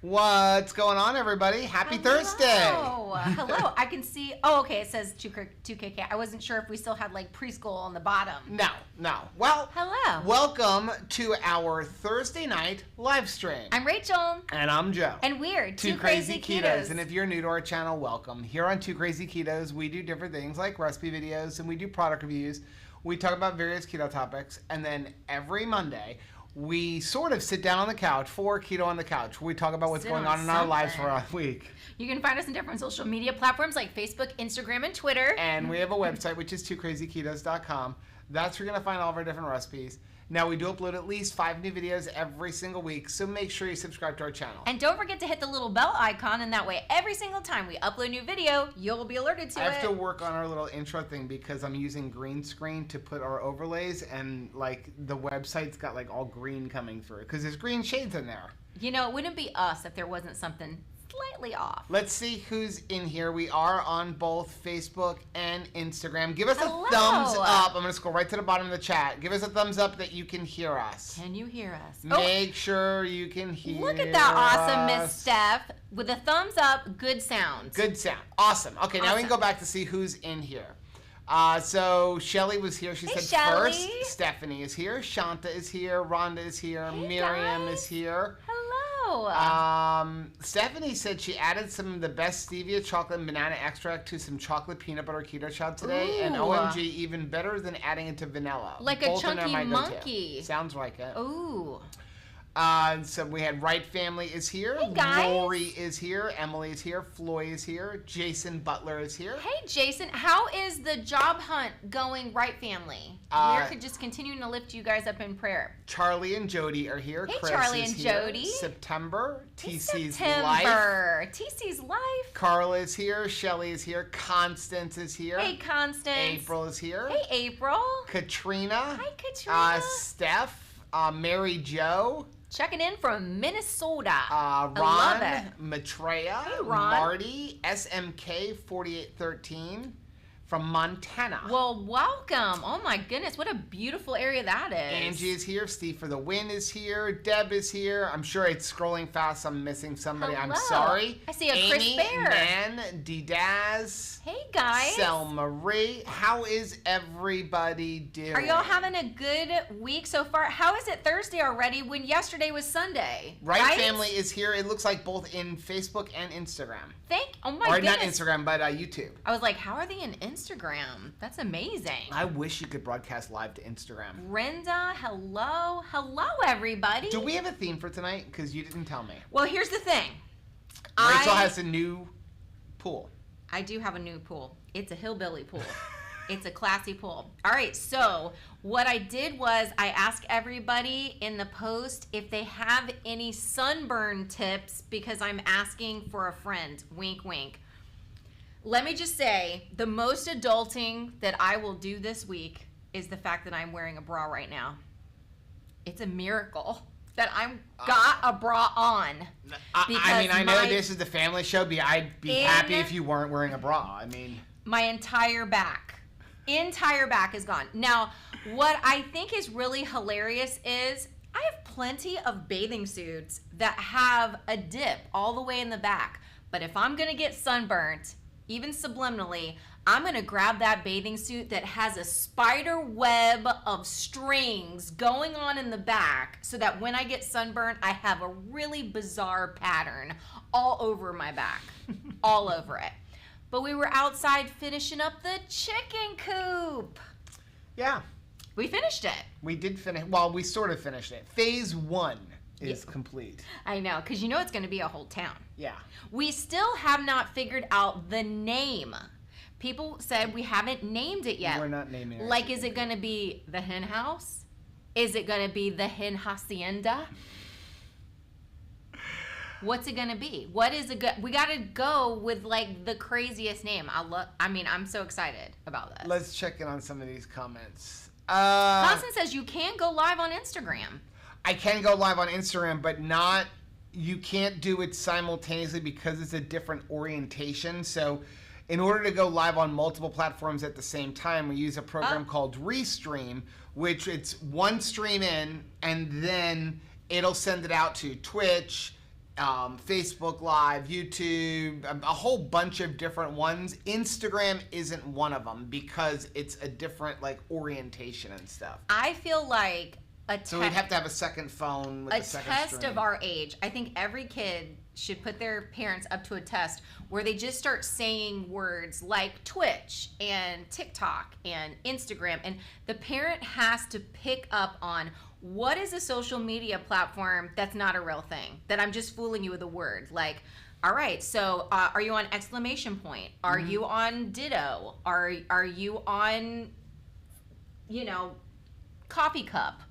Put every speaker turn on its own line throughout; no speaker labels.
What's going on, everybody? Happy Thursday.
Hello. I can see. Oh, okay. It says 2KK. I wasn't sure if we still had like preschool on the bottom.
No. Well,
hello.
Welcome to our Thursday night live stream.
I'm Rachel.
And I'm Joe.
And we're
Two Crazy Ketos. And if you're new to our channel, welcome. Here on Two Crazy Ketos, we do different things like recipe videos and we do product reviews. We talk about various keto topics. And then every Monday, we sort of sit down on the couch for Keto on the Couch, where we talk about what's going on in our lives for a week.
You can find us on different social media platforms like Facebook, Instagram, and Twitter.
And we have a website, which is twocrazyketos.com. That's where you're going to find all of our different recipes. Now, we do upload at least 5 new videos every single week, so make sure you subscribe to our channel.
And don't forget to hit the little bell icon, and that way every single time we upload a new video, you'll be alerted to it.
I have to work on our little intro thing because I'm using green screen to put our overlays, and like the website's got like all green coming through because there's green shades in there.
You know, it wouldn't be us if there wasn't something slightly off.
Let's see who's in here. We are on both Facebook and Instagram. Give us a thumbs up. I'm going to scroll right to the bottom of the chat. Give us a thumbs up that you can hear us.
Can you hear us?
Make sure you can hear us.
Look at that awesome Miss Steph. With a thumbs up, good sound.
Good sound. Awesome. Okay, now we can go back to see who's in here. So Shelly was here. She said
Shelly.
First. Stephanie is here. Shanta is here. Rhonda is here.
Hey,
Miriam
guys.
is here.
Hello.
Stephanie said she added some of the best stevia chocolate and banana extract to some chocolate peanut butter keto shot today.
Ooh.
And OMG, even better than adding it to vanilla.
Like
Both
a chunky monkey.
Go-to. Sounds like it.
Ooh.
So we had Wright family is here.
Hey, guys.
Lori is here. Emily is here. Floyd is here. Jason Butler is here.
Hey, Jason. How is the job hunt going, Wright family? We're just continuing to lift you guys up in prayer.
Charlie and Jody are here.
Hey,
Chris
Charlie
is
and
here.
Jody.
September. TC's
September.
life.
TC's life.
Carl is here. Shelly is here. Constance is here.
Hey, Constance.
April is here.
Hey, April.
Katrina.
Hi, Katrina.
Steph. Mary Jo.
Checking in from Minnesota.
Ron, Maitreya,
hey, Ron.
Marty, SMK 4813 from Montana.
Well, welcome. Oh my goodness, what a beautiful area that is.
Angie is here. Steve for the win is here. Deb is here. I'm sure it's scrolling fast. I'm missing somebody.
Hello.
I'm sorry.
I see a
Amy,
Chris Bear.
Man, D-Daz.
Hey guys.
Selma Marie. How is everybody doing?
Are y'all having a good week so far? How is it Thursday already when yesterday was Sunday?
Right family is here. It looks like both in Facebook and Instagram.
Oh my goodness.
Or not Instagram, but YouTube.
I was like, how are they in Instagram? That's amazing.
I wish you could broadcast live to Instagram.
Brenda, hello. Hello, everybody.
Do we have a theme for tonight? Because you didn't tell me.
Well, here's the thing.
Rachel has a new pool.
I do have a new pool. It's a hillbilly pool. It's a classy pool. All right, so what I did was I asked everybody in the post if they have any sunburn tips because I'm asking for a friend. Wink, wink. Let me just say, the most adulting that I will do this week is the fact that I'm wearing a bra right now. It's a miracle that I've got a bra on.
I know this is the family show, but I'd be happy if you weren't wearing a bra. I mean,
my entire back is gone. Now, what I think is really hilarious is I have plenty of bathing suits that have a dip all the way in the back. But if I'm gonna get sunburnt, even subliminally, I'm gonna grab that bathing suit that has a spider web of strings going on in the back so that when I get sunburnt, I have a really bizarre pattern all over my back, all over it. But we were outside finishing up the chicken coop.
Yeah.
We finished it.
We did finish, well, we sort of finished it. Phase 1 is complete.
I know, because you know it's gonna be a whole town.
Yeah.
We still have not figured out the name. People said we haven't named it yet.
We're not naming it.
Like, is it going to be the hen house? Is it going to be the hen hacienda? What's it going to be? What is a good? We got to go with like the craziest name. I'm so excited about this.
Let's check in on some of these comments.
Constance says you can go live on Instagram.
I can go live on Instagram, but not. You can't do it simultaneously because it's a different orientation. So in order to go live on multiple platforms at the same time, we use a program called Restream, which it's one stream in, and then it'll send it out to Twitch, Facebook Live, YouTube, a whole bunch of different ones. Instagram isn't one of them because it's a different like orientation and stuff.
I feel like
so we'd have to have a second phone with a second
test
stream.
of our age. I think every kid should put their parents up to a test where they just start saying words like Twitch and TikTok and Instagram, and the parent has to pick up on what is a social media platform that's not a real thing, that I'm just fooling you with a word. Like, all right, so are you on exclamation point? Are you on ditto? Are you on, coffee cup?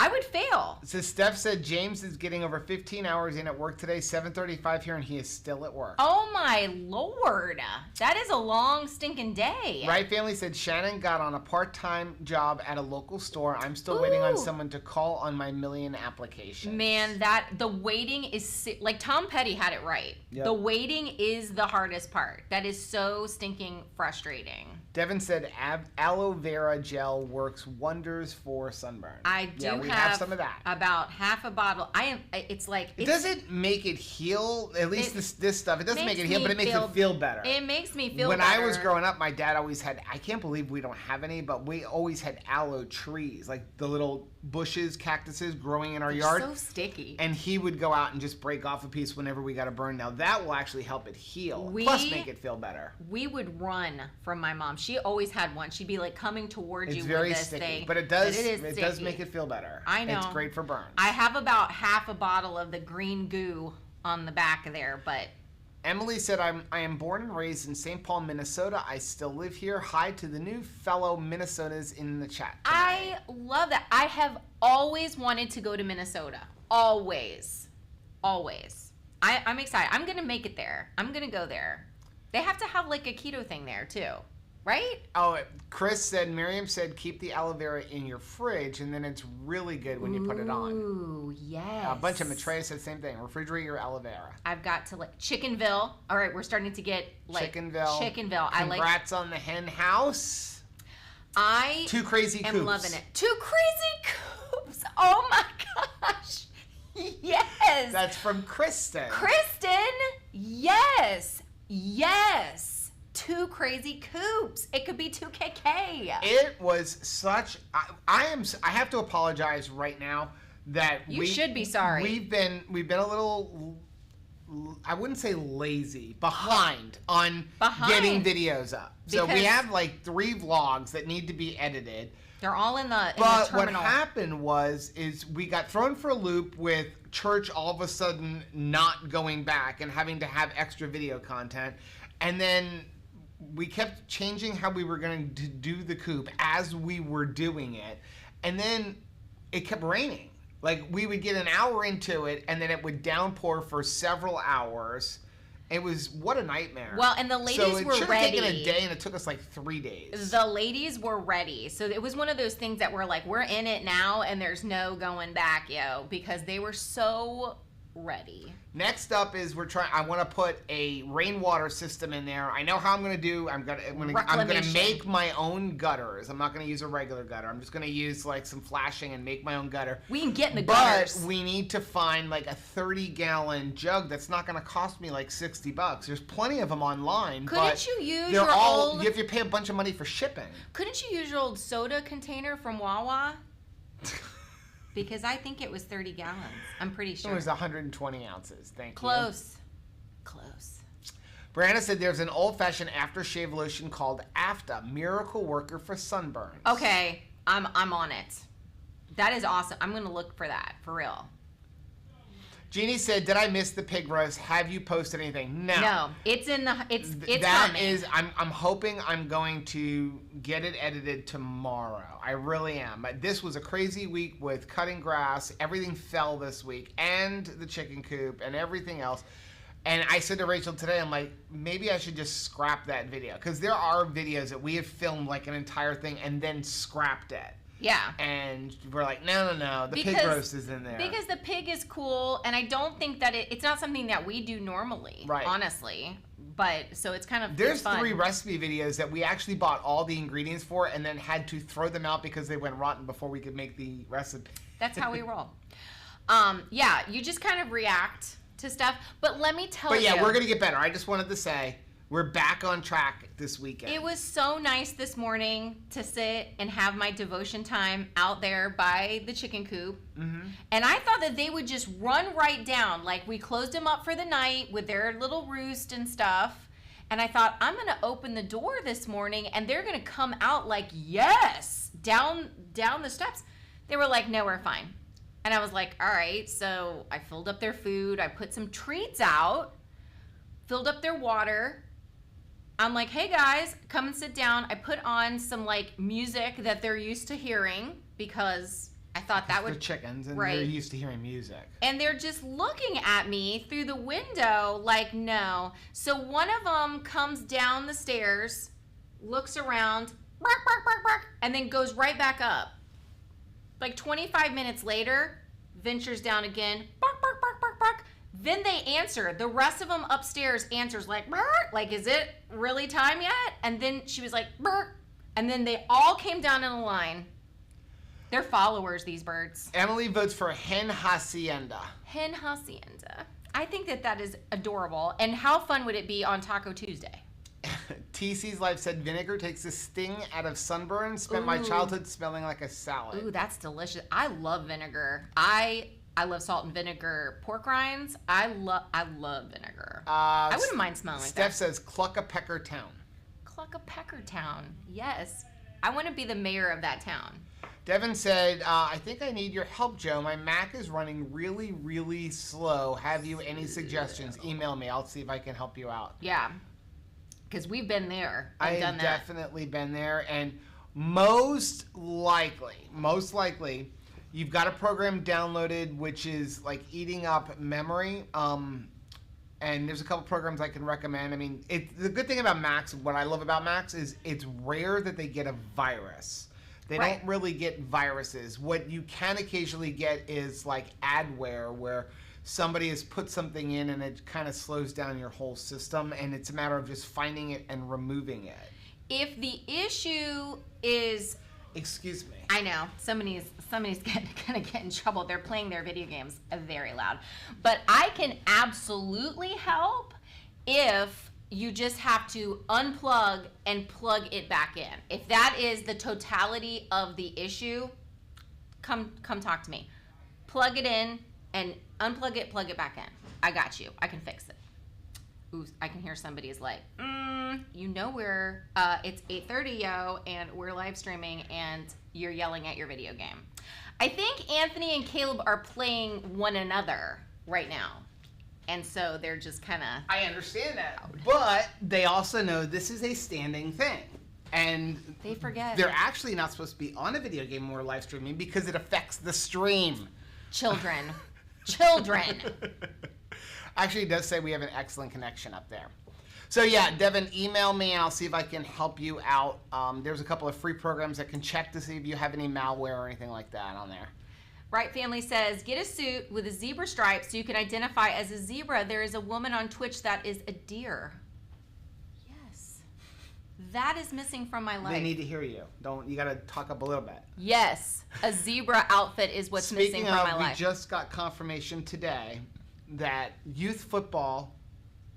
I would fail.
So Steph said James is getting over 15 hours in at work today, 7:35 here, and he is still at work.
Oh my Lord. That is a long stinking day.
Right Family said Shannon got on a part-time job at a local store. I'm still waiting on someone to call on my million applications.
Man, the waiting is, like Tom Petty had it right.
Yep.
The waiting is the hardest part. That is so stinking frustrating.
Devin said aloe vera gel works wonders for sunburn.
I do
we have some of that.
About half a bottle. It's like...
It doesn't make it heal, at least this stuff. It doesn't make it heal, but it makes it feel better.
It makes me feel
better. When I was growing up, my dad always had, I can't believe we don't have any, but we always had aloe trees, like the little bushes, cactuses growing in our yard.
So sticky.
And he would go out and just break off a piece whenever we got a burn. Now that will actually help it heal, plus make it feel better.
We would run from my mom. She always had one. She'd be like coming towards you with this
sticky,
thing.
but it does make it feel better.
I know.
It's great for burns.
I have about half a bottle of the green goo on the back there, but...
Emily said, I am born and raised in St. Paul, Minnesota. I still live here. Hi to the new fellow Minnesotas in the chat tonight.
I love that. I have always wanted to go to Minnesota. Always. Always. I'm excited. I'm going to make it there. I'm going to go there. They have to have like a keto thing there too, right?
Oh, Miriam said, keep the aloe vera in your fridge, and then it's really good when you put it on.
Ooh, yes.
A bunch of Maitreya said the same thing. Refrigerate your aloe vera.
I've got to like Chickenville. All right, we're starting to get like Chickenville.
Congrats on the hen house. Two crazy coops.
I'm loving it. Two crazy coops. Oh my gosh. Yes.
That's from Kristen.
Kristen. Yes. Yes. Two crazy coops. It could be 2KK.
It was such. I have to apologize right now that
you should be sorry.
We've been a little. I wouldn't say lazy, behind on getting videos up. So we have like 3 vlogs that need to be edited.
They're all in the
But
terminal.
what happened is we got thrown for a loop with church all of a sudden not going back and having to have extra video content. And then we kept changing how we were going to do the coop as we were doing it. And then it kept raining. Like, we would get an hour into it, and then it would downpour for several hours. It was, what a nightmare.
Well, and the ladies were ready.
So it should have taken a day, and it took us like 3 days.
The ladies were ready. So it was one of those things that were like, we're in it now, and there's no going back, because they were so ready.
Next up is I want to put a rainwater system in there. I know how I'm going to do. I'm going to make my own gutters. I'm not going to use a regular gutter. I'm just going to use like some flashing and make my own gutter.
We can get in the gutters.
But we need to find like a 30-gallon jug that's not going to cost me like $60. There's plenty of them online.
Couldn't you use
you have to pay a bunch of money for shipping.
Couldn't you use your old soda container from Wawa? Because I think it was 30 gallons. I'm pretty sure.
It was 120 ounces. Thank you.
Close.
Brianna said there's an old-fashioned aftershave lotion called AFTA, Miracle Worker for Sunburns.
Okay, I'm on it. That is awesome. I'm going to look for that, for real.
Jeannie said, did I miss the pig roast? Have you posted anything? No.
It's in the, it's
that
coming.
Is, I'm hoping I'm going to get it edited tomorrow. I really am. This was a crazy week with cutting grass. Everything fell this week, and the chicken coop, and everything else. And I said to Rachel today, I'm like, maybe I should just scrap that video. Because there are videos that we have filmed like an entire thing and then scrapped it.
Yeah.
And we're like, no, the pig roast is in there.
Because the pig is cool, and I don't think that it's not something that we do normally, honestly. But, so it's kind of
There's
fun.
3 recipe videos that we actually bought all the ingredients for and then had to throw them out because they went rotten before we could make the recipe.
That's how we roll. Yeah, you just kind of react to stuff. But let me tell you.
But yeah, we're going to get better. I just wanted to say we're back on track this weekend.
It was so nice this morning to sit and have my devotion time out there by the chicken coop. Mm-hmm. And I thought that they would just run right down. Like, we closed them up for the night with their little roost and stuff. And I thought, I'm going to open the door this morning and they're going to come out like, yes, down the steps. They were like, no, we're fine. And I was like, all right. So I filled up their food. I put some treats out, filled up their water. I'm like, hey guys, come and sit down. I put on some like music that they're used to hearing because I thought that would.
They're chickens and they're used to hearing music. And
they're just looking at me through the window like, no. So one of them comes down the stairs, looks around, bark, bark, bark, bark, and then goes right back up. Like 25 minutes later, ventures down again, bark, bark, bark, bark, bark. Then they answer. The rest of them upstairs answers like, bark, like, is it really time yet? And then she was like, bark. And then they all came down in a line. They're followers, these birds.
Emily votes for Hen Hacienda.
Hen Hacienda. I think that is adorable. And how fun would it be on Taco Tuesday?
TC's Life said vinegar takes the sting out of sunburn. Spent my childhood smelling like a salad.
Ooh, that's delicious. I love vinegar. I love salt and vinegar pork rinds. I love vinegar. I wouldn't mind smelling like that.
Steph says Cluckapecker Town.
Cluckapecker Town. Yes. I want to be the mayor of that town.
Devin said, I think I need your help, Joe. My Mac is running really, really slow. Have you any suggestions? Email me. I'll see if I can help you out.
Yeah. Because we've been there.
I've definitely been there. And most likely, you've got a program downloaded which is like eating up memory. And there's a couple programs I can recommend. I mean, the good thing about Macs, what I love about Macs is it's rare that they get a virus. They don't really get viruses. What you can occasionally get is like adware, where somebody has put something in and it kind of slows down your whole system, and it's a matter of just finding it and removing it.
If the issue is...
Excuse me.
I know. Somebody's going to get in trouble. They're playing their video games very loud. But I can absolutely help if you just have to unplug and plug it back in. If that is the totality of the issue, come talk to me. Plug it in and unplug it, plug it back in. I got you. I can fix it. Ooh, I can hear somebody's like, it's 8:30, yo, and we're live streaming and you're yelling at your video game. I think Anthony and Caleb are playing one another right now. And so they're just kind of...
I understand that. But they also know this is a standing thing. And
they forget.
They're actually not supposed to be on a video game when we're live streaming because it affects the stream.
Children.
Actually, it does say we have an excellent connection up there. So yeah, Devin, email me and I'll see if I can help you out. There's a couple of free programs that can check to see if you have any malware or anything like that on there.
Right Family says, get a suit with a zebra stripe so you can identify as a zebra. There is a woman on Twitch that is a deer. Yes. That is missing from my life.
They need to hear you. You got to talk up a little bit.
Yes. A zebra outfit is what's missing from my life.
We just got confirmation today that youth football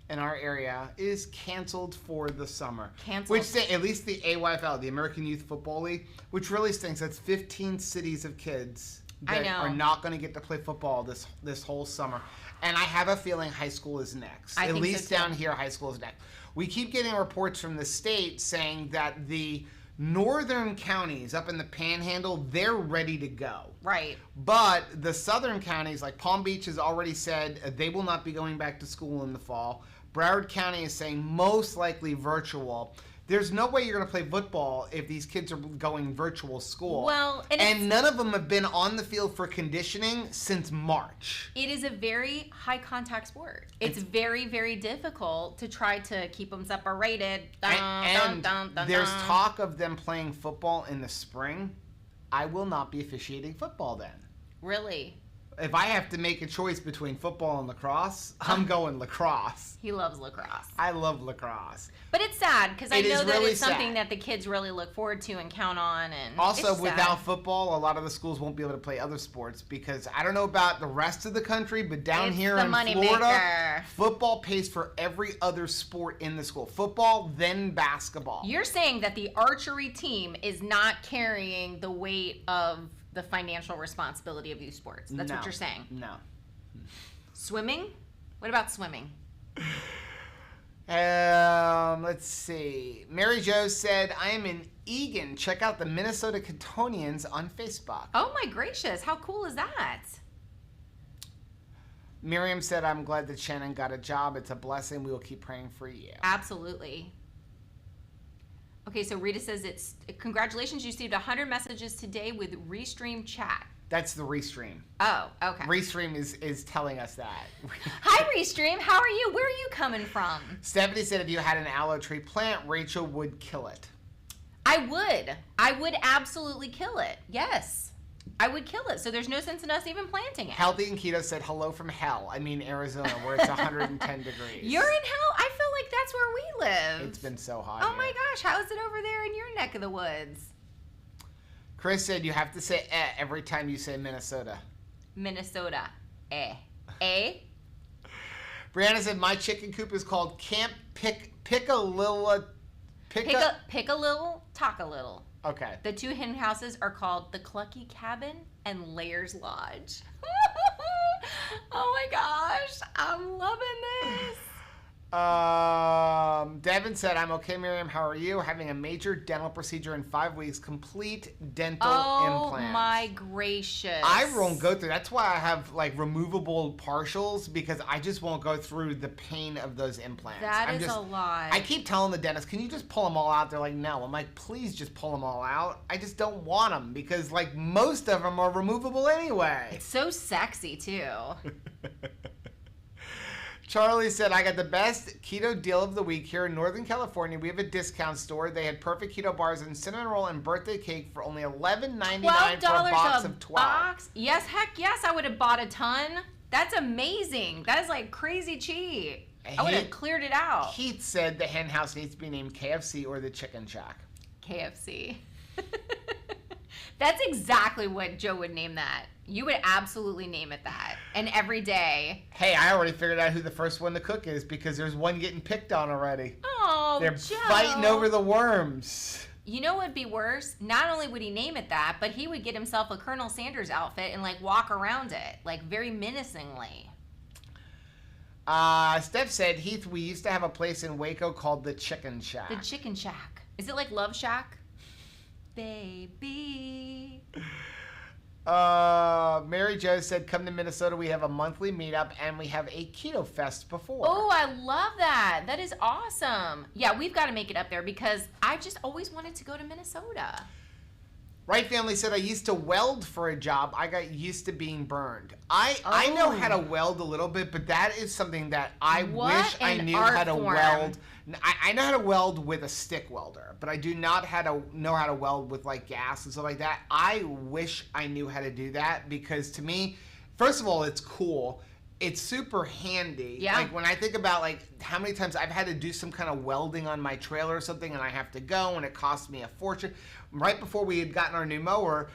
in our area is canceled for the summer.
Canceled.
Which, at least the AYFL, the American Youth Football League, which really stinks. That's 15 cities of kids that are not going to get to play football this whole summer. And I have a feeling high school is next. At least so down here, high school is next. We keep getting reports from the state saying that the northern counties up in the Panhandle, they're ready to go.
Right.
But the southern counties, like Palm Beach has already said they will not be going back to school in the fall. Broward County is saying most likely virtual. There's no way you're going to play football if these kids are going virtual school.
Well,
and none of them have been on the field for conditioning since March.
It is a very high contact sport. It's very, very difficult to try to keep them separated.
There's talk of them playing football in the spring. I will not be officiating football then.
Really?
If I have to make a choice between football and lacrosse, I'm going lacrosse.
He loves lacrosse.
I love lacrosse.
But it's sad because I know that
really
it's something
sad.
that the kids really look forward to and count on. And
Also,
it's
without
sad.
football, a lot of the schools won't be able to play other sports because I don't know about the rest of the country, but down
It's
here
the
in
money
Florida,
maker.
football pays for every other sport in the school. Football, then basketball.
You're saying that the archery team is not carrying the weight of the financial responsibility of these sports. That's what you're saying.
No.
Swimming? What about swimming?
Let's see. Mary Jo said, I am in Eagan. Check out the Minnesota Ketonians on Facebook.
Oh my gracious, how cool is that?
Miriam said, I'm glad that Shannon got a job. It's a blessing. We will keep praying for you.
Absolutely. Okay, so Rita says congratulations, you received 100 messages today with Restream chat.
That's the Restream.
Oh, okay.
Restream is telling us that.
Hi, Restream. How are you? Where are you coming from?
Stephanie said if you had an aloe tree plant, Rachel would kill it.
I would. I would absolutely kill it. Yes. I would kill it. So there's no sense in us even planting it.
Healthy and Keto said hello from hell. I mean Arizona, where it's 110 degrees.
You're in hell? I feel like that's where we live.
It's been so hot
Oh
here.
my gosh, how is it over there in your neck of the woods?
Chris said you have to say every time you say Minnesota.
Minnesota. Eh?
Brianna said my chicken coop is called Camp Pick-a-Little.
Pick a little, talk a little.
Okay.
The two hen houses are called the Clucky Cabin and Layers Lodge. Oh my gosh, I'm loving this.
Devin said, I'm okay, Miriam. How are you? Having a major dental procedure in 5 weeks. Complete dental implants.
Oh my gracious.
I won't go through. That's why I have like removable partials because I just won't go through the pain of those implants.
That is a lot.
I keep telling the dentist, can you just pull them all out? They're like, no. I'm like, please just pull them all out. I just don't want them because like most of them are removable anyway.
It's so sexy too.
Charlie said, I got the best keto deal of the week here in Northern California. We have a discount store. They had perfect keto bars and cinnamon roll and birthday cake for only $11.99 for a box of 12.
Box? Yes, heck yes, I would have bought a ton. That's amazing. That is like crazy cheap. I would have cleared it out.
Keith said the hen house needs to be named KFC or the Chicken Shack.
KFC. That's exactly what Joe would name that. You would absolutely name it that. And every day.
Hey, I already figured out who the first one to cook is because there's one getting picked on already.
Oh,
They're
Joe.
fighting over the worms.
You know what would be worse? Not only would he name it that, but he would get himself a Colonel Sanders outfit and like walk around it, like very menacingly.
Steph said, Heath, we used to have a place in Waco called the Chicken Shack.
The Chicken Shack. Is it like Love Shack? Baby.
Mary Jo said, come to Minnesota. We have a monthly meetup and we have a keto fest before.
Oh, I love that. That is awesome. Yeah, we've got to make it up there because I just always wanted to go to Minnesota.
Right Family said, I used to weld for a job. I got used to being burned. I know how to weld a little bit, but that is something that I wish I knew how to weld. I know how to weld with a stick welder, but I do not know how to weld with like gas and stuff like that. I wish I knew how to do that because to me, first of all, it's cool. It's super handy.
Yeah.
Like when I think about like how many times I've had to do some kind of welding on my trailer or something and I have to go and it costs me a fortune. Right before we had gotten our new mower,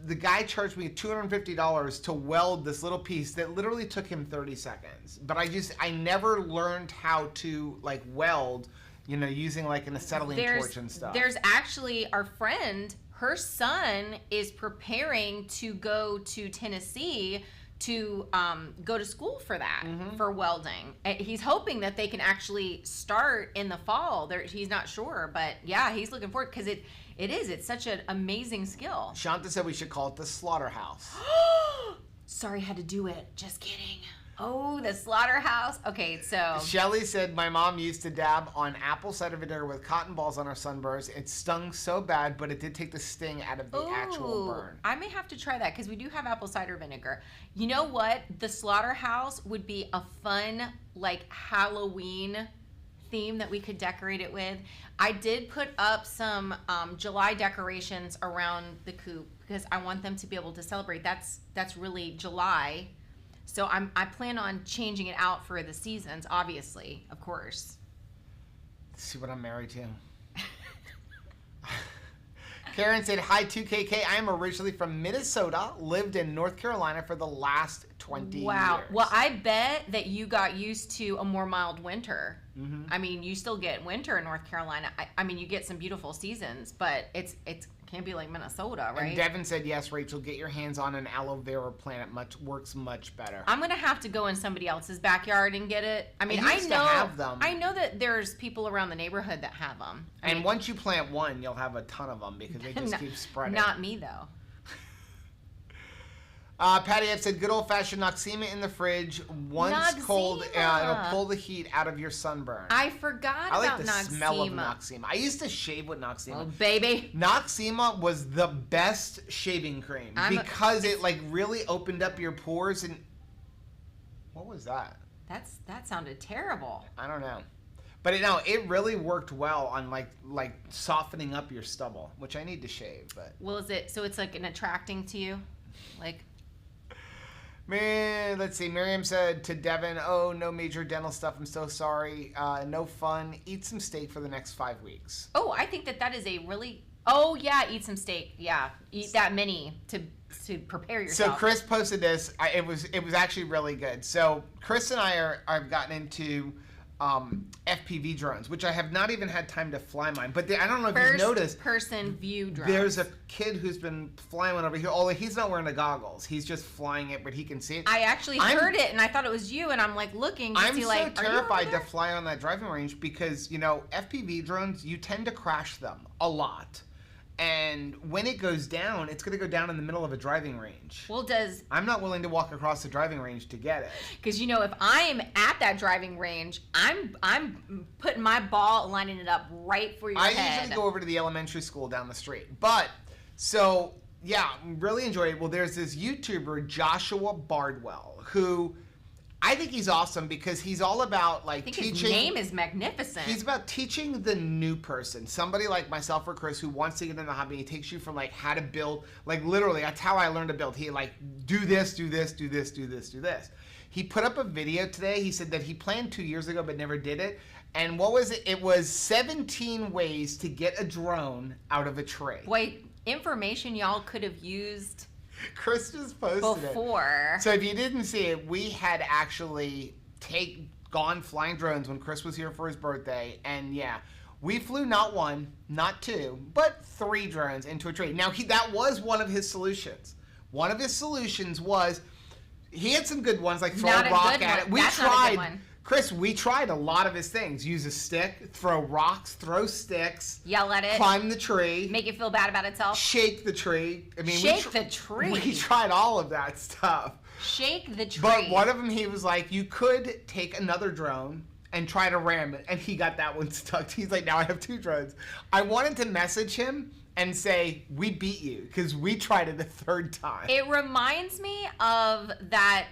the guy charged me $250 to weld this little piece that literally took him 30 seconds. But I never learned how to like weld, using like an acetylene torch and stuff.
There's actually our friend, her son is preparing to go to Tennessee to go to school for that, for welding. He's hoping that they can actually start in the fall. He's not sure, but yeah, he's looking forward because it's such an amazing skill.
Shanta said we should call it the slaughterhouse.
Sorry, had to do it. Just kidding. Oh, the slaughterhouse. Okay, so.
Shelly said, my mom used to dab on apple cider vinegar with cotton balls on her sunburns. It stung so bad, but it did take the sting out of the actual burn.
I may have to try that because we do have apple cider vinegar. You know what? The slaughterhouse would be a fun, like, Halloween theme that we could decorate it with. I did put up some July decorations around the coop because I want them to be able to celebrate. That's really July. So I plan on changing it out for the seasons, obviously, of course.
See what I'm married to. Karen said, hi, 2KK. I am originally from Minnesota, lived in North Carolina for the last 20 years.
Wow. Well, I bet that you got used to a more mild winter. Mm-hmm. I mean, you still get winter in North Carolina. I mean, you get some beautiful seasons, but it can't be like Minnesota, right?
And Devin said, yes, Rachel, get your hands on an aloe vera plant. Works much better.
I'm going to have to go in somebody else's backyard and get it. I mean, I
used
know
to have them.
I know that there's people around the neighborhood that have them.
And once you plant one, you'll have a ton of them because they just keep spreading.
Not me, though.
Patty F said, good old-fashioned Noxema in the fridge. Once cold, it'll pull the heat out of your sunburn.
I forgot about Noxema.
I like the smell of Noxema. I used to shave with Noxema.
Oh, baby.
Noxema was the best shaving cream because it like really opened up your pores. And what was that?
That sounded terrible.
I don't know. But it really worked well on like softening up your stubble, which I need to shave. But
well, it's like an attracting to you, like.
Man, let's see. Miriam said to Devin, oh, no major dental stuff. I'm so sorry. No fun. Eat some steak for the next 5 weeks.
Oh, I think that is a really... Oh, yeah, eat some steak. Yeah, eat that many to prepare yourself.
So Chris posted this. It was actually really good. So Chris and I have gotten into FPV drones, which I have not even had time to fly mine. But I don't know if you've noticed.
First-person view drones.
There's a kid who's been flying one over here. Although he's not wearing the goggles. He's just flying it, but he can see it.
I actually heard it, and I thought it was you, and I'm like looking to see like,
I'm so terrified to fly on that driving range because, FPV drones, you tend to crash them a lot. And when it goes down, it's going to go down in the middle of a driving range.
Well,
I'm not willing to walk across the driving range to get it.
Because, if I'm at that driving range, I'm putting my ball, lining it up right for your head.
I usually go over to the elementary school down the street. But, so, yeah, really enjoy it. Well, there's this YouTuber, Joshua Bardwell, who... I think he's awesome because he's all about teaching.
His name is magnificent.
He's about teaching the new person, somebody like myself or Chris who wants to get in the hobby. He takes you from how to build, literally that's how I learned to build. He do this, do this, do this, do this, do this. He put up a video today. He said that he planned 2 years ago but never did it. And what was it? It was 17 ways to get a drone out of a tree.
Wait, information y'all could have used.
Chris just posted
before.
So if you didn't see it, we had actually gone flying drones when Chris was here for his birthday. And yeah, we flew not one, not two, but 3 drones into a tree. Now, that was one of his solutions. One of his solutions was, he had some good ones, like throw a rock at it. We tried. Chris, we tried a lot of his things. Use a stick, throw rocks, throw sticks.
Yell at it.
Climb the tree.
Make it feel bad about itself.
Shake the tree.
Shake the tree.
We tried all of that stuff.
Shake the tree.
But one of them, he was like, you could take another drone and try to ram it. And he got that one stuck. He's like, now I have 2 drones. I wanted to message him and say, we beat you, because we tried it the 3rd time.
It reminds me of that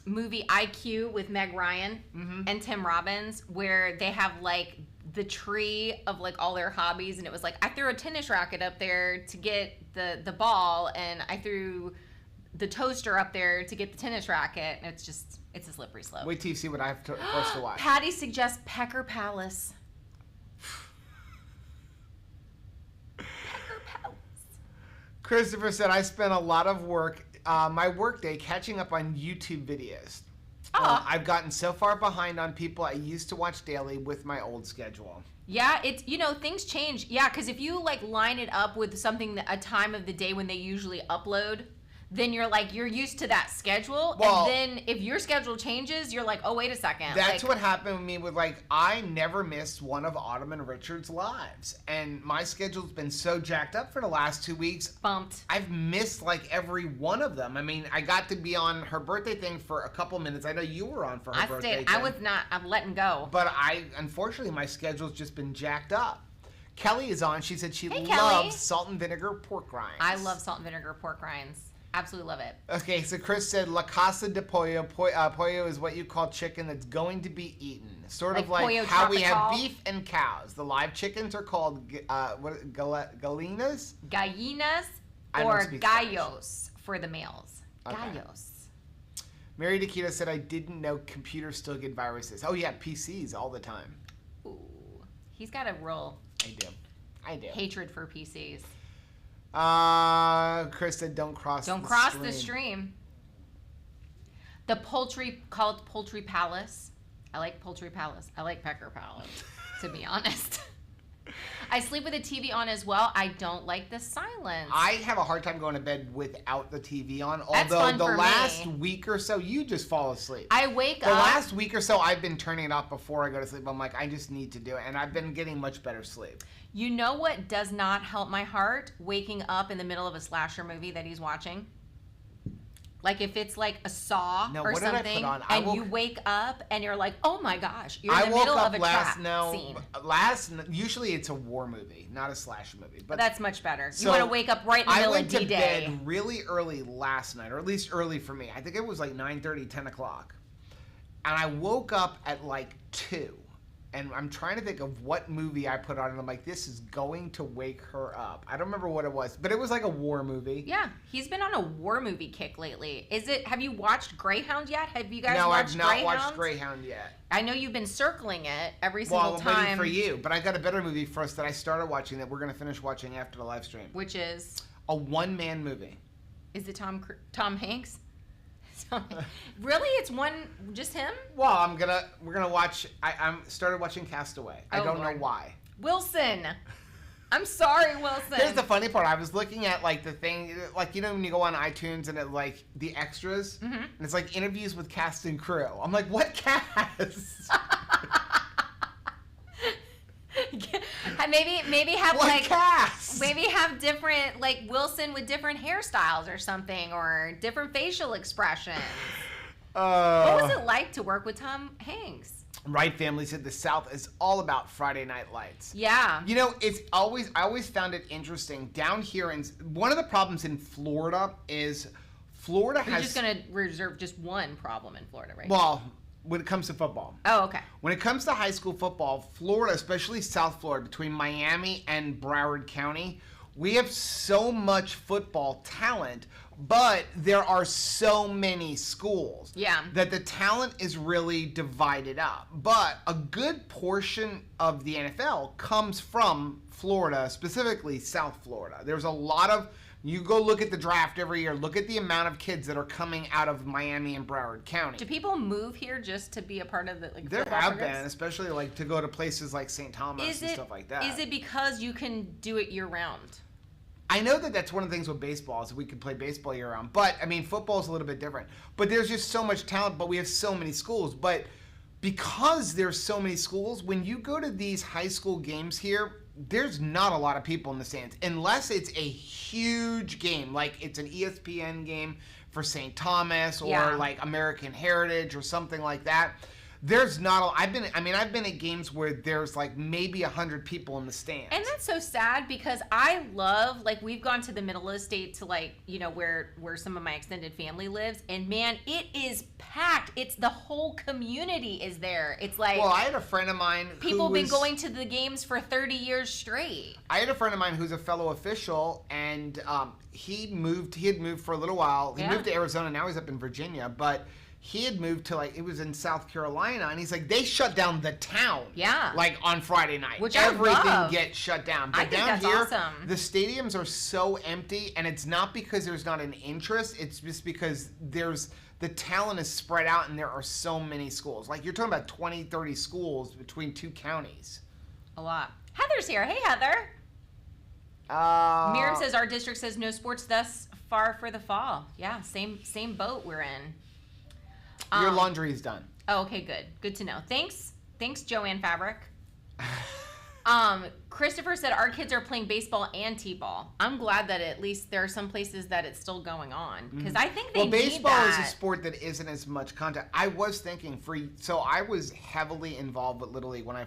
movie IQ with Meg Ryan and Tim Robbins, where they have the tree of all their hobbies, and it was I threw a tennis racket up there to get the ball, and I threw the toaster up there to get the tennis racket, and it's a slippery slope.
Wait till you see what I have for us to watch.
Patty suggests Pecker Palace.
Christopher said, I spent a lot of my work day catching up on YouTube videos. I've gotten so far behind on people I used to watch daily with my old schedule.
Yeah, it's, things change. Yeah, because if you line it up with a time of the day when they usually upload, then you're used to that schedule. Well, and then if your schedule changes, you're like, oh, wait a second.
That's what happened with me with I never missed one of Autumn and Richard's lives. And my schedule's been so jacked up for the last 2 weeks.
Bumped.
I've missed every one of them. I mean, I got to be on her birthday thing for a couple minutes. I know you were on for her birthday thing.
I was not. I'm letting go.
But unfortunately, my schedule's just been jacked up. Kelly is on. She said she loves
Kelly.
salt and vinegar pork rinds.
I love salt and vinegar pork rinds. Absolutely love it.
Okay, so Chris said La Casa de Pollo. Pollo is what you call chicken that's going to be eaten. Sort of like how we have beef and cows. The live chickens are called gallinas.
Gallinas. Or gallos for the males.
Okay.
Gallos.
Mary Nikita said, I didn't know computers still get viruses. Oh, yeah, PCs all the time.
Ooh. He's got a real
I do.
hatred for PCs.
Chris said, don't cross
the stream. The poultry, called Poultry Palace. I like Poultry Palace. I like Pecker Palace, to be honest. I sleep with the TV on as well. I don't like the silence.
I have a hard time going to bed without the TV on.
That's
although
fun
the
for
last
me.
week or so, you just fall asleep.
I wake up.
The last week or so, I've been turning it off before I go to sleep. I'm like, I just need to do it. And I've been getting much better sleep.
You know what does not help my heart? Waking up in the middle of a slasher movie that he's watching. Like if it's like a Saw or something, and you wake up and you're like, oh my gosh, you're in the middle of a trap scene.
Usually it's a war movie, not a slasher movie. But
that's much better. You want to wake up right in the middle of D-Day.
I went to bed really early last night, or at least early for me. I think it was like 9:30, 10 o'clock. And I woke up at like 2. And I'm trying to think of what movie I put on, and I'm like, this is going to wake her up. I don't remember what it was, but it was like a war movie.
Yeah, he's been on a war movie kick lately. Have you watched Greyhound yet? Have you guys
watched
watched Greyhound?
No, I've not watched Greyhound yet.
I know you've been circling it every single time.
Well, I'm waiting for you, but I got a better movie for us that I started watching that we're going to finish watching after the live stream.
Which is?
A one-man movie.
Is it Tom Hanks? Really? It's just him?
Well, we're gonna watch. I'm started watching Castaway. I don't know why.
Wilson. I'm sorry, Wilson.
Here's the funny part. I was looking at like the thing, like when you go on iTunes and it like the extras, and it's like interviews with cast and crew. I'm like, what cast?
Maybe have
what
like
cast?
Maybe have different, like Wilson with different hairstyles or something, or different facial expressions. What was it like to work with Tom Hanks?
Right Family said the South is all about Friday Night Lights.
Yeah.
I always found it interesting down here, and one of the problems in Florida is Florida has.
You're just gonna reserve just one problem in Florida, right?
Well, when it comes to football.
Oh, okay.
When it comes to high school football, Florida, especially South Florida, between Miami and Broward County, we have so much football talent, but there are so many schools.
Yeah.
That the talent is really divided up. But a good portion of the NFL comes from Florida, specifically South Florida. There's a lot of. You go look at the draft every year. Look at the amount of kids that are coming out of Miami and Broward County.
Do people move here just to be a part of the
There have been, especially like to go to places like St. Thomas and stuff like that.
Is it because you can do it year round?
I know that that's one of the things with baseball is we can play baseball year round. But I mean, football is a little bit different. But there's just so much talent. But we have so many schools. But because there's so many schools, when you go to these high school games here, there's not a lot of people in the stands unless it's a huge game, like it's an ESPN game for St. Thomas or like American Heritage or something like that. There's not. I've been at games where there's like maybe 100 people in the stands.
And that's so sad because I love, like, we've gone to the middle of the state to like, where some of my extended family lives, and man, it is packed. It's the whole community is there. It's like,
well, I had a friend of mine.
People have been going to the games for 30 years straight.
I had a friend of mine who's a fellow official, and he had moved for a little while. He moved to Arizona. Now he's up in Virginia, but. He had moved to it was in South Carolina, and he's like, they shut down the town.
Yeah.
Like on Friday night.
Which
everything
I love.
gets shut down. But
I think
down
that's
here,
awesome.
The stadiums are so empty, and it's not because there's not an interest, it's just because the talent is spread out and there are so many schools. Like you're talking about 20, 30 schools between 2 counties.
A lot. Heather's here. Hey, Heather. Miriam says our district says no sports thus far for the fall. Yeah, same boat we're in.
Your laundry is done.
Oh, okay, good. Good to know. Thanks, Joanne Fabric. Christopher said our kids are playing baseball and t-ball. I'm glad that at least there are some places that it's still going on because I think they need that.
Well, baseball is a sport that isn't as much contact. I was thinking so I was heavily involved with Little League when I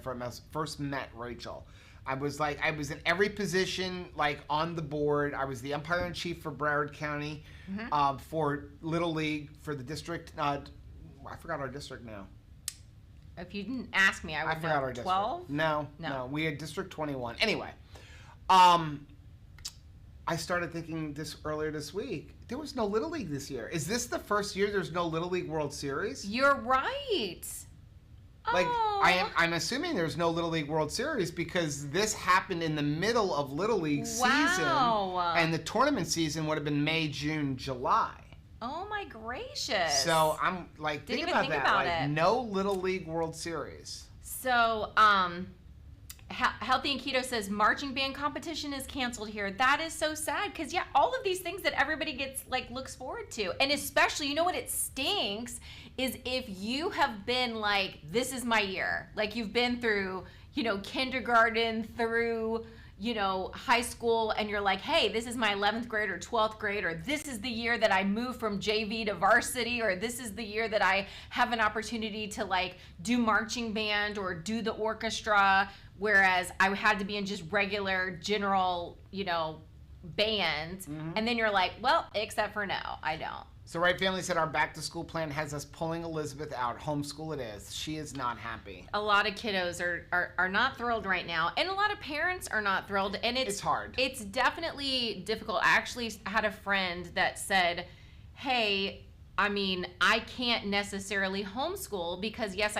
first met Rachel. I was in every position, like on the board. I was the umpire in chief for Broward County, for Little League for the district. I forgot our district now.
If you didn't ask me, I would
forgot
know.
our district.
12?
No. We had District 21. Anyway, I started thinking this earlier this week. There was no Little League this year. Is this the first year there's no Little League World Series?
You're right.
Like, I'm assuming there's no Little League World Series because this happened in the middle of Little League season. And the tournament season would have been May, June, July.
Oh my gracious.
So I'm like, think about that. No Little League World Series.
So, Healthy and Keto says marching band competition is canceled here. That is so sad because all of these things that everybody gets looks forward to, and especially, you know what, it stinks is if you have been like, this is my year, like you've been through, kindergarten through, high school, and you're like, hey, this is my 11th grade or 12th grade, or this is the year that I move from JV to varsity, or this is the year that I have an opportunity to do marching band or do the orchestra. Whereas I had to be in just regular general, band. Mm-hmm. And then you're like, well, except for no, I don't.
So Right Family said our back to school plan has us pulling Elizabeth out. Homeschool it is. She is not happy.
A lot of kiddos are not thrilled right now. And a lot of parents are not thrilled. And it's
hard. It's
definitely difficult. I actually had a friend that said, hey, I can't necessarily homeschool because yes,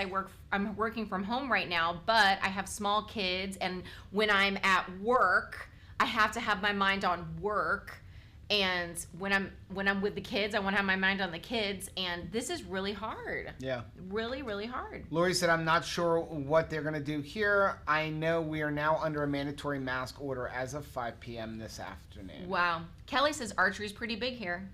I'm working from home right now, but I have small kids, and when I'm at work, I have to have my mind on work. And when I'm with the kids, I want to have my mind on the kids, and this is really hard.
Yeah.
Really, really hard.
Lori said, I'm not sure what they're going to do here. I know we are now under a mandatory mask order as of 5 p.m. this afternoon.
Wow. Kelly says archery's pretty big here.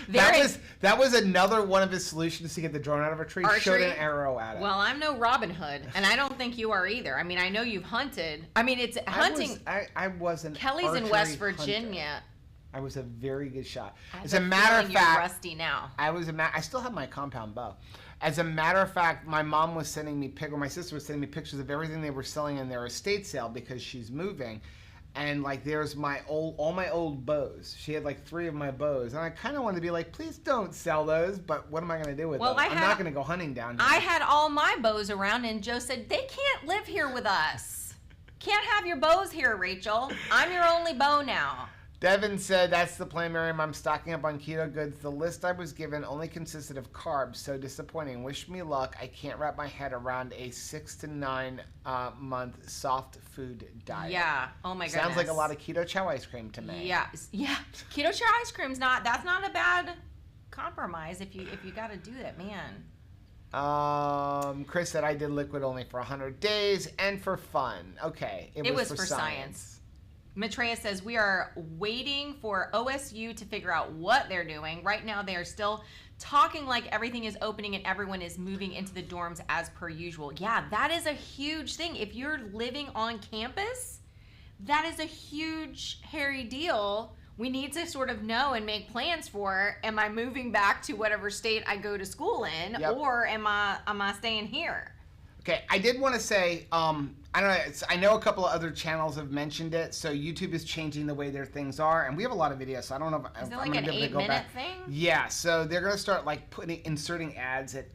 That was another one of his solutions to get the drone out of a tree.
Archery?
Showed an arrow at it.
Well, I'm no Robin Hood, and I don't think you are either. I know you've hunted. It's hunting.
I wasn't.
Kelly's in West Virginia.
Hunter. I was a very good shot.
As a matter of fact, you're rusty now.
I still have my compound bow. As a matter of fact, my mom was sending me my sister was sending me pictures of everything they were selling in their estate sale because she's moving. And there's all my old bows. She had 3 of my bows, and I kind of wanted to be like, please don't sell those. But what am I going to do with them? I'm not going to go hunting down here.
I had all my bows around, and Joe said they can't live here with us. Can't have your bows here, Rachel. I'm your only bow now.
Devin said, that's the plan, Miriam. I'm stocking up on keto goods. The list I was given only consisted of carbs. So disappointing. Wish me luck. I can't wrap my head around a 6 to 9 month soft food diet.
Yeah. Oh my goodness.
Sounds like a lot of keto chow ice cream to me.
Yeah. Yeah. Keto chow ice cream's that's not a bad compromise if you got to do that, man.
Chris said I did liquid only for 100 days and for fun. Okay. It was for science.
Maitreya says, we are waiting for OSU to figure out what they're doing. Right now, they are still talking like everything is opening and everyone is moving into the dorms as per usual. Yeah, that is a huge thing. If you're living on campus, that is a huge, hairy deal. We need to sort of know and make plans for, am I moving back to whatever state I go to school in, or am I staying here?
Okay, I did want to say, I don't know. I know a couple of other channels have mentioned it. So YouTube is changing the way their things are, and we have a lot of videos. So I don't know if
I'm going to be able to go back. Thing?
Yeah. So they're going to start inserting ads at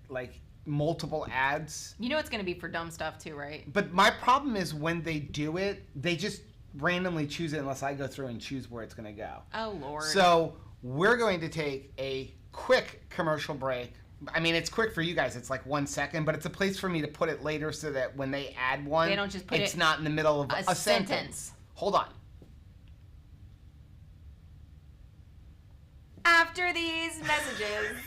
multiple ads.
You know it's going to be for dumb stuff too, right?
But my problem is when they do it, they just randomly choose it unless I go through and choose where it's going to go.
Oh Lord.
So we're going to take a quick commercial break. It's quick for you guys. It's 1 second, but it's a place for me to put it later so that when they add one,
they don't just put
it's not in the middle of a sentence. Hold on.
After these messages,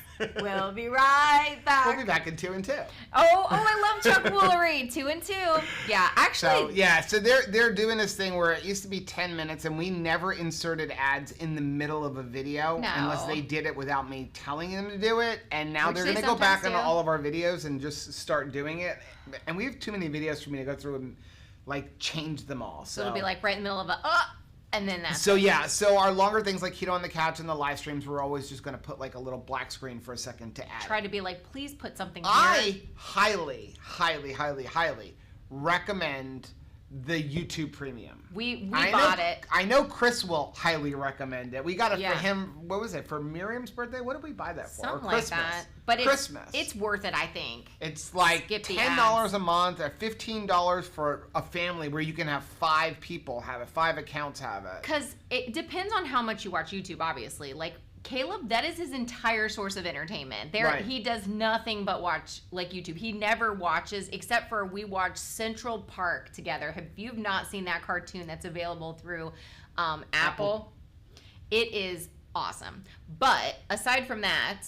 we'll be right back.
We'll be back in 2 and 2.
Oh, I love Chuck Woolery. 2 and 2. Yeah, actually.
So they're doing this thing where it used to be 10 minutes, and we never inserted ads in the middle of a video unless they did it without me telling them to do it. And now they're going to go back into all of our videos and just start doing it. And we have too many videos for me to go through and change them all.
So it'll be right in the middle of and then that's
so our longer things like Keto on the Couch and the live streams, we're always just going to put a little black screen for a second to add.
Try to be please put something here.
I highly, highly, highly, highly recommend the YouTube Premium.
We bought it.
I know Chris will highly recommend it. We got it
Yeah.
for him. What was it, for Miriam's birthday? What did we buy that for?
Something
Or
like that. But
Christmas.
it's worth it, I think.
It's like
Skip the
$10 a month or $15 for a family where you can have 5 people have it, 5 accounts have it.
Because it depends on how much you watch YouTube, obviously. Like, Caleb, that is his entire source of entertainment.
Right.
He does nothing but watch like YouTube. He never watches, except for we watch Central Park together. If you've not seen that cartoon that's available through Apple, it is awesome. But aside from that,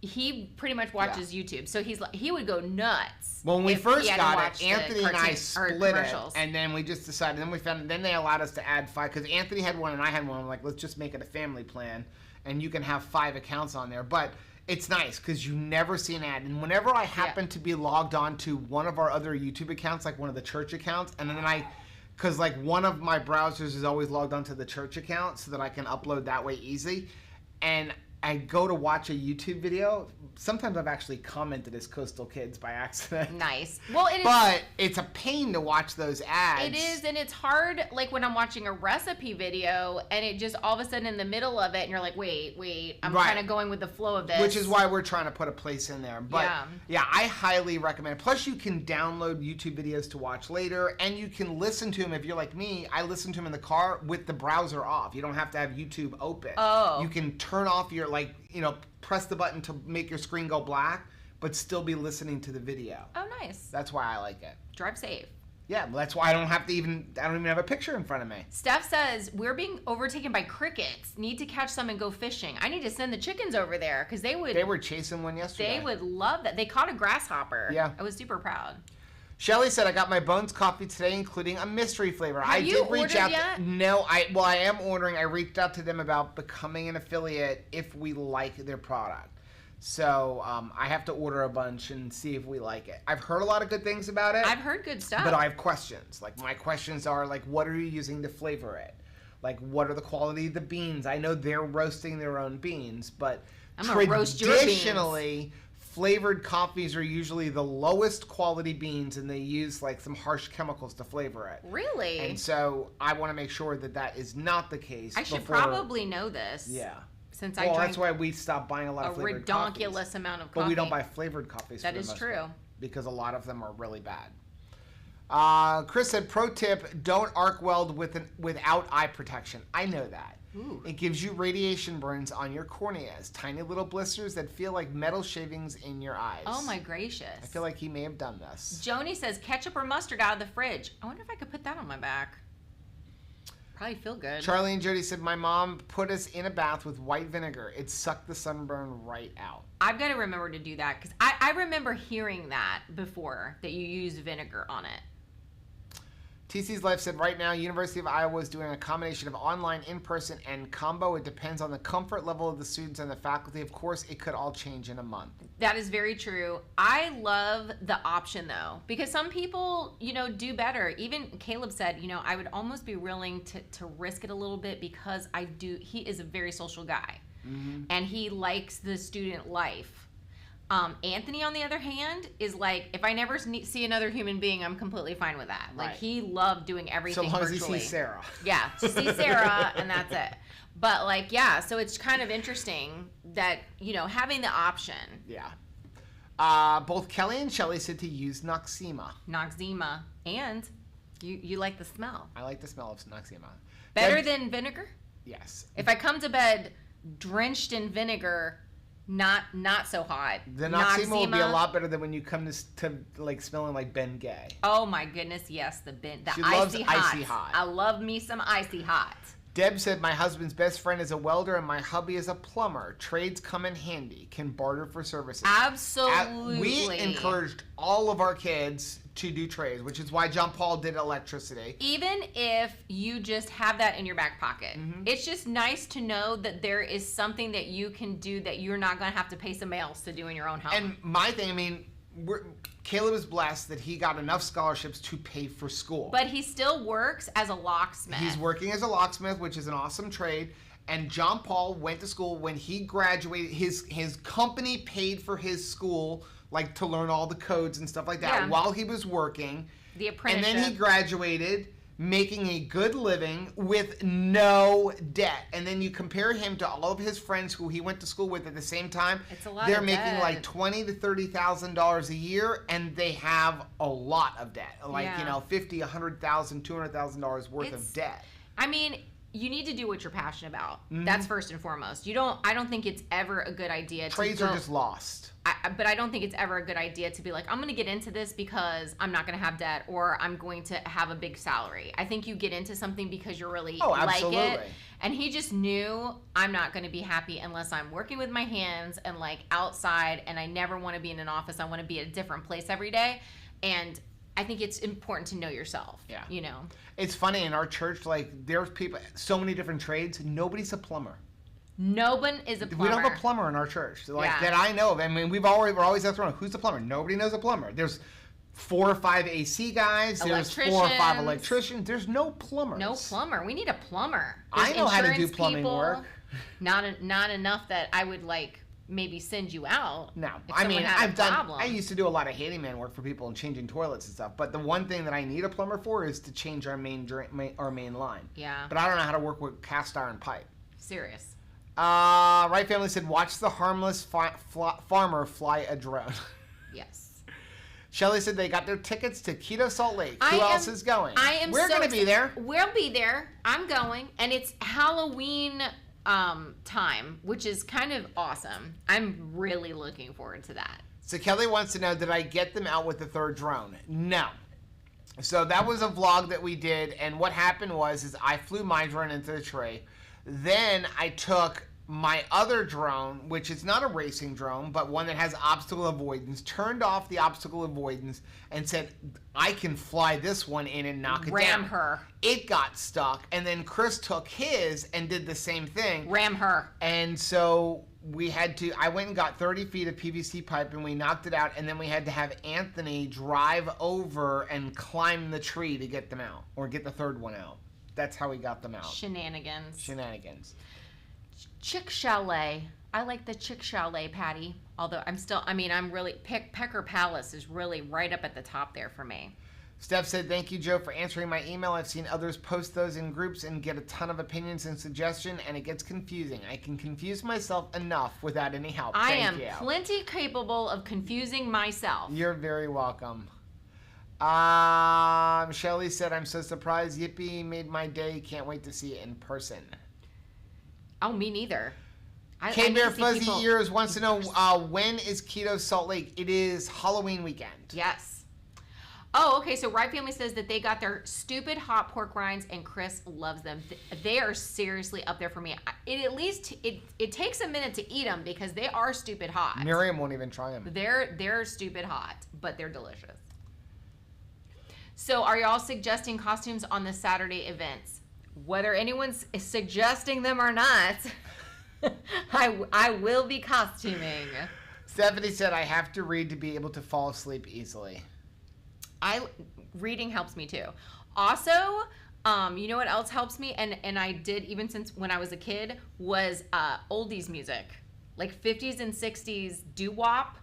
he pretty much watches YouTube. So he would go nuts.
When we
if
first
he hadn't
got
watched
it, Anthony
the
and I
cartoons or
split it,
commercials.
and then we just decided. Then they allowed us to add 5 because Anthony had one and I had one. I'm like, let's just make it a family plan, and you can have 5 accounts on there. But it's nice because you never see an ad. And whenever I happen to be logged on to one of our other YouTube accounts, like one of the church accounts, and then because like one of my browsers is always logged onto the church account so that I can upload that way easy, and I go to watch a YouTube video. Sometimes I've actually commented as Coastal Kids by accident.
Nice. Well, it is.
But it's a pain to watch those ads.
It is, and it's hard, like when I'm watching a recipe video and it just all of a sudden in the middle of it and you're like, wait, I'm kind of going with the flow of this.
Which is why we're trying to put a place in there. But yeah, I highly recommend it. Plus you can download YouTube videos to watch later, and you can listen to them. If you're like me, I listen to them in the car with the browser off. You don't have to have YouTube open.
Oh.
You can turn off your, press the button to make your screen go black, but still be listening to the video.
Oh, nice.
That's why I like it.
Drive safe.
Yeah, that's why I don't even have a picture in front of me.
Steph says, we're being overtaken by crickets. Need to catch some and go fishing. I need to send the chickens over there because they were chasing
one yesterday.
They would love that. They caught a grasshopper.
Yeah.
I was super proud.
Shelly said, I got my Bones coffee today, including a mystery flavor.
Have you ordered yet?
No, I am ordering. I reached out to them about becoming an affiliate if we like their product. So I have to order a bunch and see if we like it. I've heard a lot of good things about it.
I've heard good stuff.
But I have questions. Like, my questions are, like, what are you using to flavor it? Like, what are the quality of the beans? I know they're roasting their own beans, but traditionally, flavored coffees are usually the lowest quality beans, and they use like some harsh chemicals to flavor it.
Really?
And so I want to make sure that is not the case.
I should probably know this.
Yeah.
Since I drank
that's why we stopped buying a lot of flavored coffees.
A redonkulous amount of coffee.
But we don't buy flavored coffees.
That is true.
Because a lot of them are really bad. Chris said, pro tip, don't arc weld without eye protection. I know that.
Ooh.
It gives you radiation burns on your corneas, tiny little blisters that feel like metal shavings in your eyes.
Oh my gracious.
I feel like he may have done this.
Joni says ketchup or mustard out of the fridge. I wonder if I could put that on my back. Probably feel good.
Charlie and Jody said, my mom put us in a bath with white vinegar. It sucked the sunburn right out.
I've got to remember to do that because I remember hearing that before, that you use vinegar on it.
TC's Life said, right now, University of Iowa is doing a combination of online, in-person, and combo. It depends on the comfort level of the students and the faculty. Of course, it could all change in a month.
That is very true. I love the option, though, because some people, do better. Even Caleb said, I would almost be willing to risk it a little bit because he is a very social guy, and he likes the student life. Anthony, on the other hand, is like, if I never see another human being, I'm completely fine with that. Like, he loved doing everything
so long
virtually.
as he sees Sarah.
Yeah, to see Sarah, and that's it. But, so it's kind of interesting that, having the option.
Yeah. Both Kelly and Shelly said to use Noxzema.
Noxzema. And you like the smell.
I like the smell of Noxzema.
Better than vinegar?
Yes.
If I come to bed drenched in vinegar, not so hot.
The Noxzema will be a lot better than when you come to like smelling like Ben Gay.
Oh my goodness, yes, the
she loves
icy
hot.
I love me some icy hot.
Deb said, my husband's best friend is a welder and my hubby is a plumber. Trades come in handy. Can barter for services.
Absolutely.
We encouraged all of our kids to do trades, which is why John Paul did electricity.
Even if you just have that in your back pocket, it's just nice to know that there is something that you can do that you're not going to have to pay somebody else to do in your own home.
And my thing, Caleb is blessed that he got enough scholarships to pay for school.
But he still works as a locksmith.
He's working as a locksmith, which is an awesome trade. And John Paul went to school. When he graduated, his company paid for his school, like to learn all the codes and stuff like that while he was working.
The
And
apprenticeship.
then he graduated, making a good living with no debt. And then you compare him to all of his friends who he went to school with at the same time.
It's a lot
They're
of
making
debt.
like $20,000 to $30,000 a year, and they have a lot of debt. Like,
Yeah.
you know, $50,000, $100,000, $200,000 worth of debt.
I mean, you need to do what you're passionate about.
Mm-hmm.
That's first and foremost. I don't think it's ever a good idea to
Trades
go,
are just lost.
but I don't think it's ever a good idea to be like, I'm going to get into this because I'm not going to have debt or I'm going to have a big salary. I think you get into something because you really like it. And he just knew, I'm not going to be happy unless I'm working with my hands and like outside, and I never want to be in an office. I want to be at a different place every day. And I think it's important to know yourself.
Yeah.
You know?
It's funny, in our church, like, there's people, so many different trades. Nobody's a plumber.
No one is a plumber.
We don't have a plumber in our church, like,
Yeah.
that I know of. I mean, we're always asked around, who's the plumber? Nobody knows a plumber. There's 4 or 5 AC guys. There's 4 or 5 electricians. There's no plumbers.
No plumber. We need a plumber.
I know how to do
Insurance
plumbing
people,
work.
Not enough that I would like maybe send you out.
No,
if
I
someone
mean,
had a problem.
I used to do a lot of handyman work for people and changing toilets and stuff. But the one thing that I need a plumber for is to change our main line.
Yeah.
But I don't know how to work with cast iron pipe.
Serious.
Right Family said, watch the harmless farmer fly a drone.
Yes.
Shelly said they got their tickets to Keto Salt Lake. Who else is going? We're
so
going to be there.
We'll be there. I'm going. And it's Halloween time, which is kind of awesome. I'm really looking forward to that.
So Kelly wants to know, did I get them out with the third drone? No. So that was a vlog that we did, and what happened was I flew my drone into the tree. Then I took my other drone, which is not a racing drone, but one that has obstacle avoidance, turned off the obstacle avoidance and said, I can fly this one in and knock it down.
Ram her.
It got stuck, and then Chris took his and did the same thing.
Ram her.
And so I went and got 30 feet of PVC pipe and we knocked it out, and then we had to have Anthony drive over and climb the tree to get them out, or get the third one out. That's how we got them out.
Shenanigans. Chick-fil-A. I like the Chick-fil-A patty. Although I'm really, Pecker Palace is really right up at the top there for me.
Steph said, thank you, Joe, for answering my email. I've seen others post those in groups and get a ton of opinions and suggestions, and it gets confusing. I can confuse myself enough without any help.
I
Thank
am
you.
plenty capable of confusing myself.
You're very welcome. Shelly said, I'm so surprised. Yippee made my day. Can't wait to see it in person.
Oh, me neither.
K-Bear Fuzzy Ears wants to know, when is Keto Salt Lake? It is Halloween weekend.
Yes. Oh, okay. So Right Family says that they got their stupid hot pork rinds, and Chris loves them. They are seriously up there for me. It takes a minute to eat them because they are stupid hot.
Miriam won't even try them.
They're stupid hot, but they're delicious. So are y'all suggesting costumes on the Saturday events? Whether anyone's suggesting them or not, I will be costuming.
Stephanie said, I have to read to be able to fall asleep easily.
Reading helps me too. Also, you know what else helps me? And I did even since when I was a kid was oldies music. Like 50s and 60s doo-wop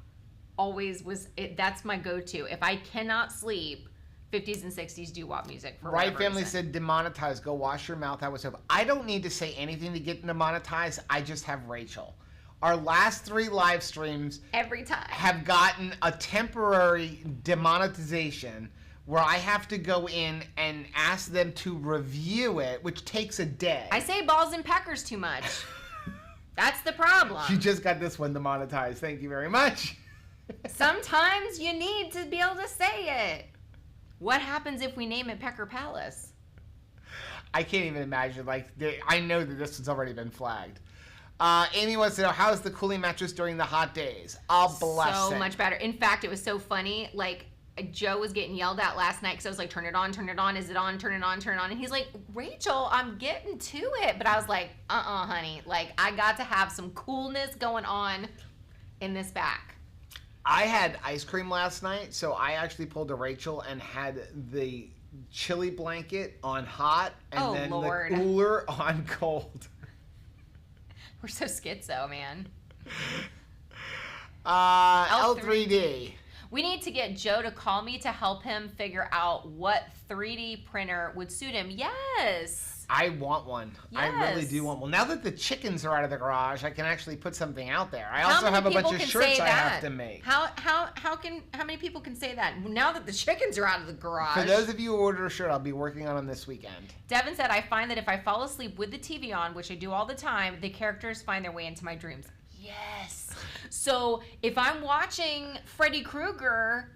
always was it. That's my go-to. If I cannot sleep, 50s and 60s doo-wop music. For
Right Family
reason.
said, demonetize. Go wash your mouth out with soap. I don't need to say anything to get demonetized. I just have Rachel. Our last 3 live streams
every time
have gotten a temporary demonetization where I have to go in and ask them to review it, which takes a day.
I say balls and peckers too much. That's the problem.
You just got this one demonetized. Thank you very much.
Sometimes you need to be able to say it. What happens if we name it Pecker Palace?
I can't even imagine. I know that this has already been flagged. Amy wants to know, how's the cooling mattress during the hot days? Bless it.
So much better. In fact, it was so funny. Like, Joe was getting yelled at last night because I was like, turn it on, is it on, turn it on, turn it on. And he's like, Rachel, I'm getting to it. But I was like, honey. Like, I got to have some coolness going on in this back.
I had ice cream last night, so I actually pulled a Rachel and had the chili blanket on hot and then
Lord.
the cooler on cold.
We're so schizo, man.
L3D.
We need to get Joe to call me to help him figure out what 3D printer would suit him. Yes.
I want one.
Yes.
I really do want one. Now that the chickens are out of the garage, I can actually put something out there. I also have a bunch of shirts I have to make.
How many people can say that now that the chickens are out of the garage?
For those of you who order a shirt, I'll be working on them this weekend.
Devin said, I find that if I fall asleep with the TV on, which I do all the time, the characters find their way into my dreams. Yes. So if I'm watching Freddy Krueger,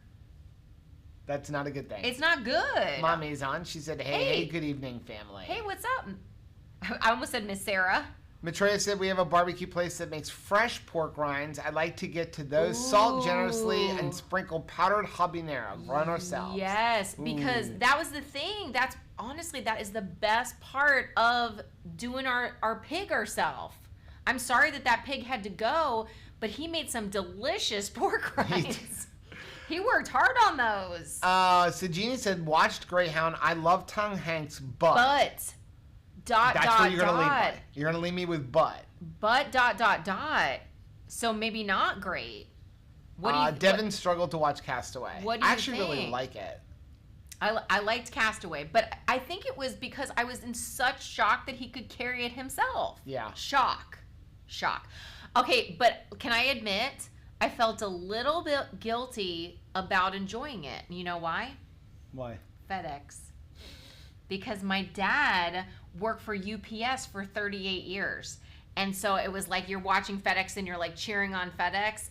that's not a good thing.
It's not good.
Mommy's on. She said, hey, good evening, family.
Hey, what's up? I almost said Miss Sarah.
Matreya said, we have a barbecue place that makes fresh pork rinds. I'd like to get to those. Ooh. Salt generously and sprinkle powdered habanero. Run ourselves.
Yes, because that was the thing. That is the best part of doing our pig ourselves. I'm sorry that pig had to go, but he made some delicious pork rinds. He worked hard on those.
So Jeannie said, watched Greyhound. I love Tom Hanks, but.
That's
where you're gonna leave me. You're gonna leave me with but.
But ... So maybe not great.
Devin struggled to watch Castaway.
What do you
I actually really like it.
I liked Castaway, but I think it was because I was in such shock that he could carry it himself.
Yeah.
Shock. Okay, but can I admit, I felt a little bit guilty about enjoying it. You know why?
Why?
FedEx. Because my dad worked for UPS for 38 years. And so it was like you're watching FedEx and you're like cheering on FedEx.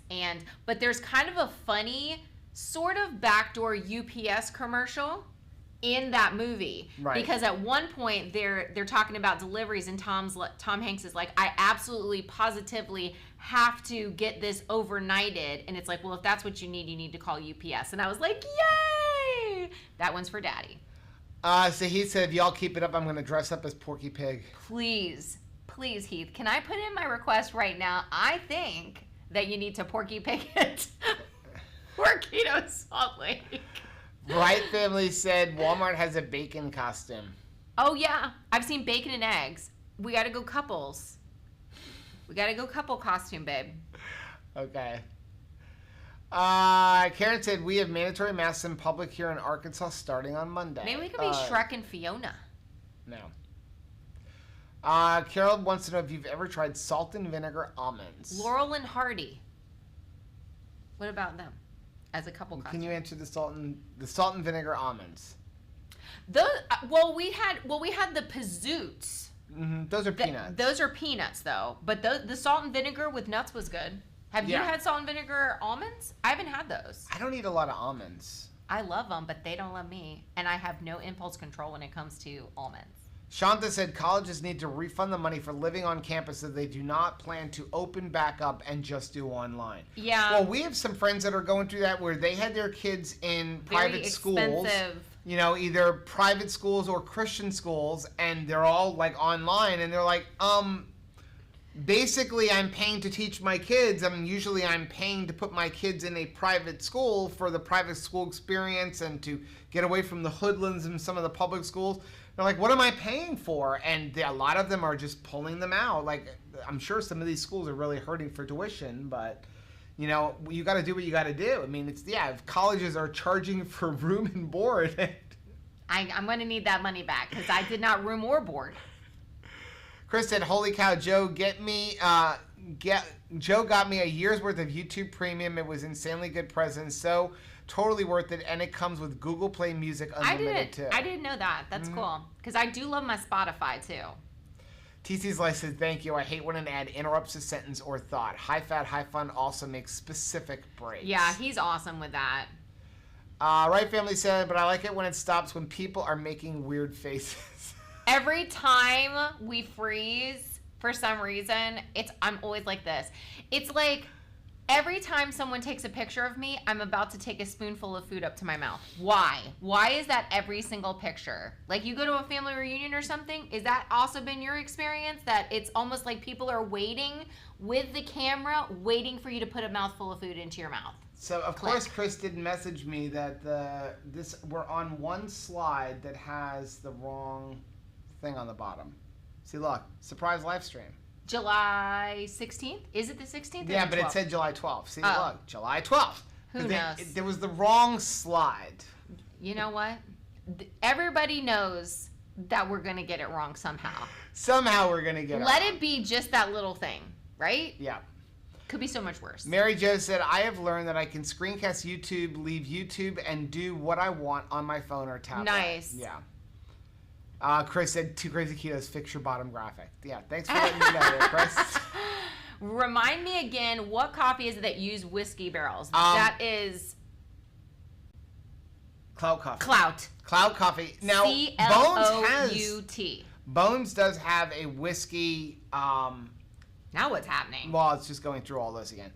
But there's kind of a funny sort of backdoor UPS commercial in that movie.
Right.
Because at one point they're talking about deliveries and Tom Hanks is like, I absolutely positively have to get this overnighted. And it's like, well, if that's what you need to call UPS. And I was like, yay! That one's for Daddy.
So he said, if y'all keep it up, I'm going to dress up as Porky Pig.
Please, Heath, can I put in my request right now? I think that you need to Porky Pig it for Keto Salt Lake.
Right Family said Walmart has a bacon costume.
Oh, yeah. I've seen bacon and eggs. We got to go couples. We got to go couple costume, babe.
Okay. Karen said, we have mandatory masks in public here in Arkansas starting on Monday.
Maybe we could be Shrek and Fiona.
No. Carol wants to know if you've ever tried salt and vinegar almonds.
Laurel and Hardy. What about them as a couple costume?
Can you answer the salt and vinegar almonds?
We had the Pazoots.
Mm-hmm. Those are peanuts.
Those are peanuts, though. But the salt and vinegar with nuts was good. Have you had salt and vinegar almonds? I haven't had those.
I don't eat a lot of almonds.
I love them, but they don't love me. And I have no impulse control when it comes to almonds.
Shanta said colleges need to refund the money for living on campus so they do not plan to open back up and just do online.
Yeah.
Well, we have some friends that are going through that where they had their kids in private schools. You know, either private schools or Christian schools, and they're all like online, and they're like, basically, I'm paying to teach my kids. Usually I'm paying to put my kids in a private school for the private school experience and to get away from the hoodlums in some of the public schools. They're like, what am I paying for? And a lot of them are just pulling them out. Like, I'm sure some of these schools are really hurting for tuition, but, you know, you got to do what you got to do. I mean, if colleges are charging for room and board.
I'm going to need that money back because I did not room or board.
Chris said, holy cow, Joe, Joe got me a year's worth of YouTube Premium. It was insanely good present. So totally worth it. And it comes with Google Play Music Unlimited, too.
I didn't know that. That's cool. Because I do love my Spotify, too.
TC's Life says, thank you. I hate when an ad interrupts a sentence or thought. High Fat, High Fun also makes specific breaks.
Yeah, he's awesome with that.
Right Family said, but I like it when it stops when people are making weird faces.
Every time we freeze, for some reason, I'm always like this. It's like every time someone takes a picture of me, I'm about to take a spoonful of food up to my mouth. Why? Why is that every single picture? Like you go to a family reunion or something, is that also been your experience? That it's almost like people are waiting with the camera, waiting for you to put a mouthful of food into your mouth.
So, of course, Chris did message me that we're on one slide that has the wrong thing on the bottom. See, look, surprise live stream.
July 16th? Is it the 16th?
Yeah, but it said July 12th. See, look, July 12th.
Who knows?
There was the wrong slide.
You know what? Everybody knows that we're going to get it wrong somehow.
Somehow we're going to get it
Let
wrong.
it be just that little thing, right?
Yeah.
Could be so much worse.
Mary Jo said, I have learned that I can screencast YouTube, leave YouTube, and do what I want on my phone or tablet.
Nice.
Yeah. Chris said, 2 Crazy Ketos, fix your bottom graphic. Yeah, thanks for letting me know there, Chris.
Remind me again, what coffee is it that use whiskey barrels? That is...
Clout Coffee.
Clout
Coffee. Now,
C-L-O-U-T.
Bones does have a whiskey...
Now what's happening?
Well, it's just going through all this again.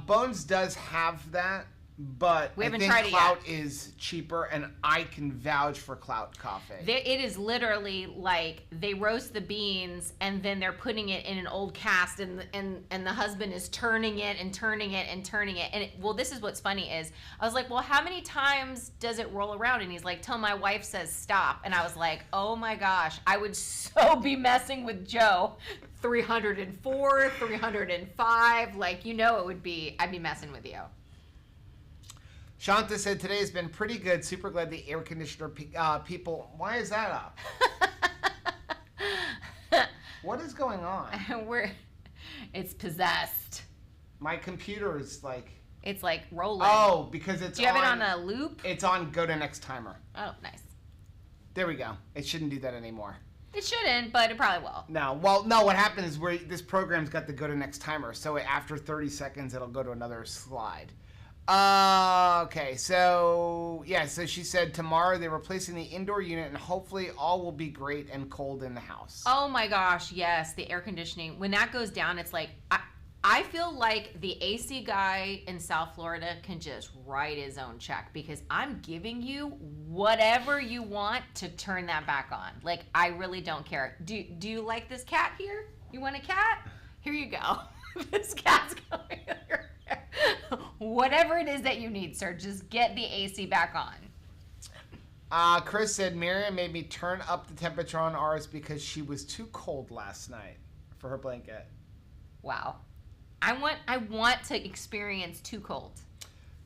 Bones does have that, but
we haven't
I think
tried it
Clout
yet.
is cheaper, and I can vouch for Clout Coffee.
It is literally like they roast the beans and then they're putting it in an old cast, and the husband is turning it and turning it and turning it. And well, this is what's funny is I was like, well, how many times does it roll around? And he's like, till my wife says stop. And I was like, oh my gosh, I would so be messing with Joe. 304, 305, like, you know, it would be, I'd be messing with you.
Shanta said, today has been pretty good. Super glad the air conditioner people... Why is that up? What is going on?
It's possessed.
My computer is like...
It's like rolling.
Oh, because it's
Do you have it on a loop?
It's on go to next timer.
Oh, nice.
There we go. It shouldn't do that anymore.
It shouldn't, but it probably will.
No. Well, no, what happened is this program's got the go to next timer. So after 30 seconds, it'll go to another slide. Okay, so she said tomorrow they're replacing the indoor unit and hopefully all will be great and cold in the house.
Oh my gosh, yes, the air conditioning. When that goes down, it's like, I feel like the AC guy in South Florida can just write his own check because I'm giving you whatever you want to turn that back on. Like, I really don't care. Do you like this cat here? You want a cat? Here you go. This cat's going here. Whatever it is that you need, sir, just get the AC back on.
Chris said, Miriam made me turn up the temperature on ours because she was too cold last night for her blanket.
Wow. I want to experience too cold.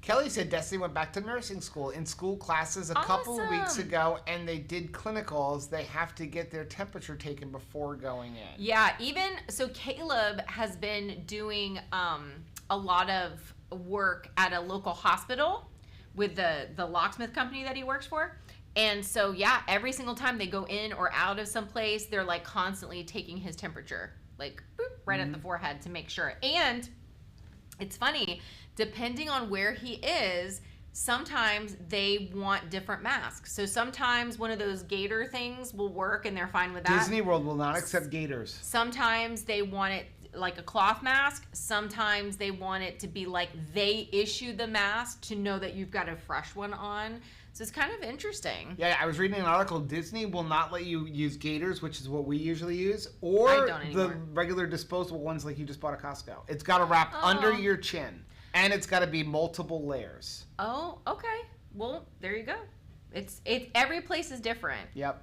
Kelly said Destiny went back to nursing school in school classes a couple of weeks ago, and they did clinicals. They have to get their temperature taken before going in.
Yeah, so Caleb has been doing a lot of work at a local hospital with the locksmith company that he works for. And so, yeah, every single time they go in or out of some place, they're like constantly taking his temperature, like boop, right at the forehead to make sure. And it's funny, depending on where he is, sometimes they want different masks. So sometimes one of those gator things will work and they're fine with that.
Disney World will not accept gators.
Sometimes they want it like a cloth mask. Sometimes they want it to be like they issue the mask to know that you've got a fresh one on. So it's kind of interesting.
Yeah, I was reading an article. Disney will not let you use gators, which is what we usually use, or the regular disposable ones like you just bought at Costco. It's got to wrap under your chin, and it's got to be multiple layers.
Oh, okay. Well, there you go. It's every place is different.
Yep.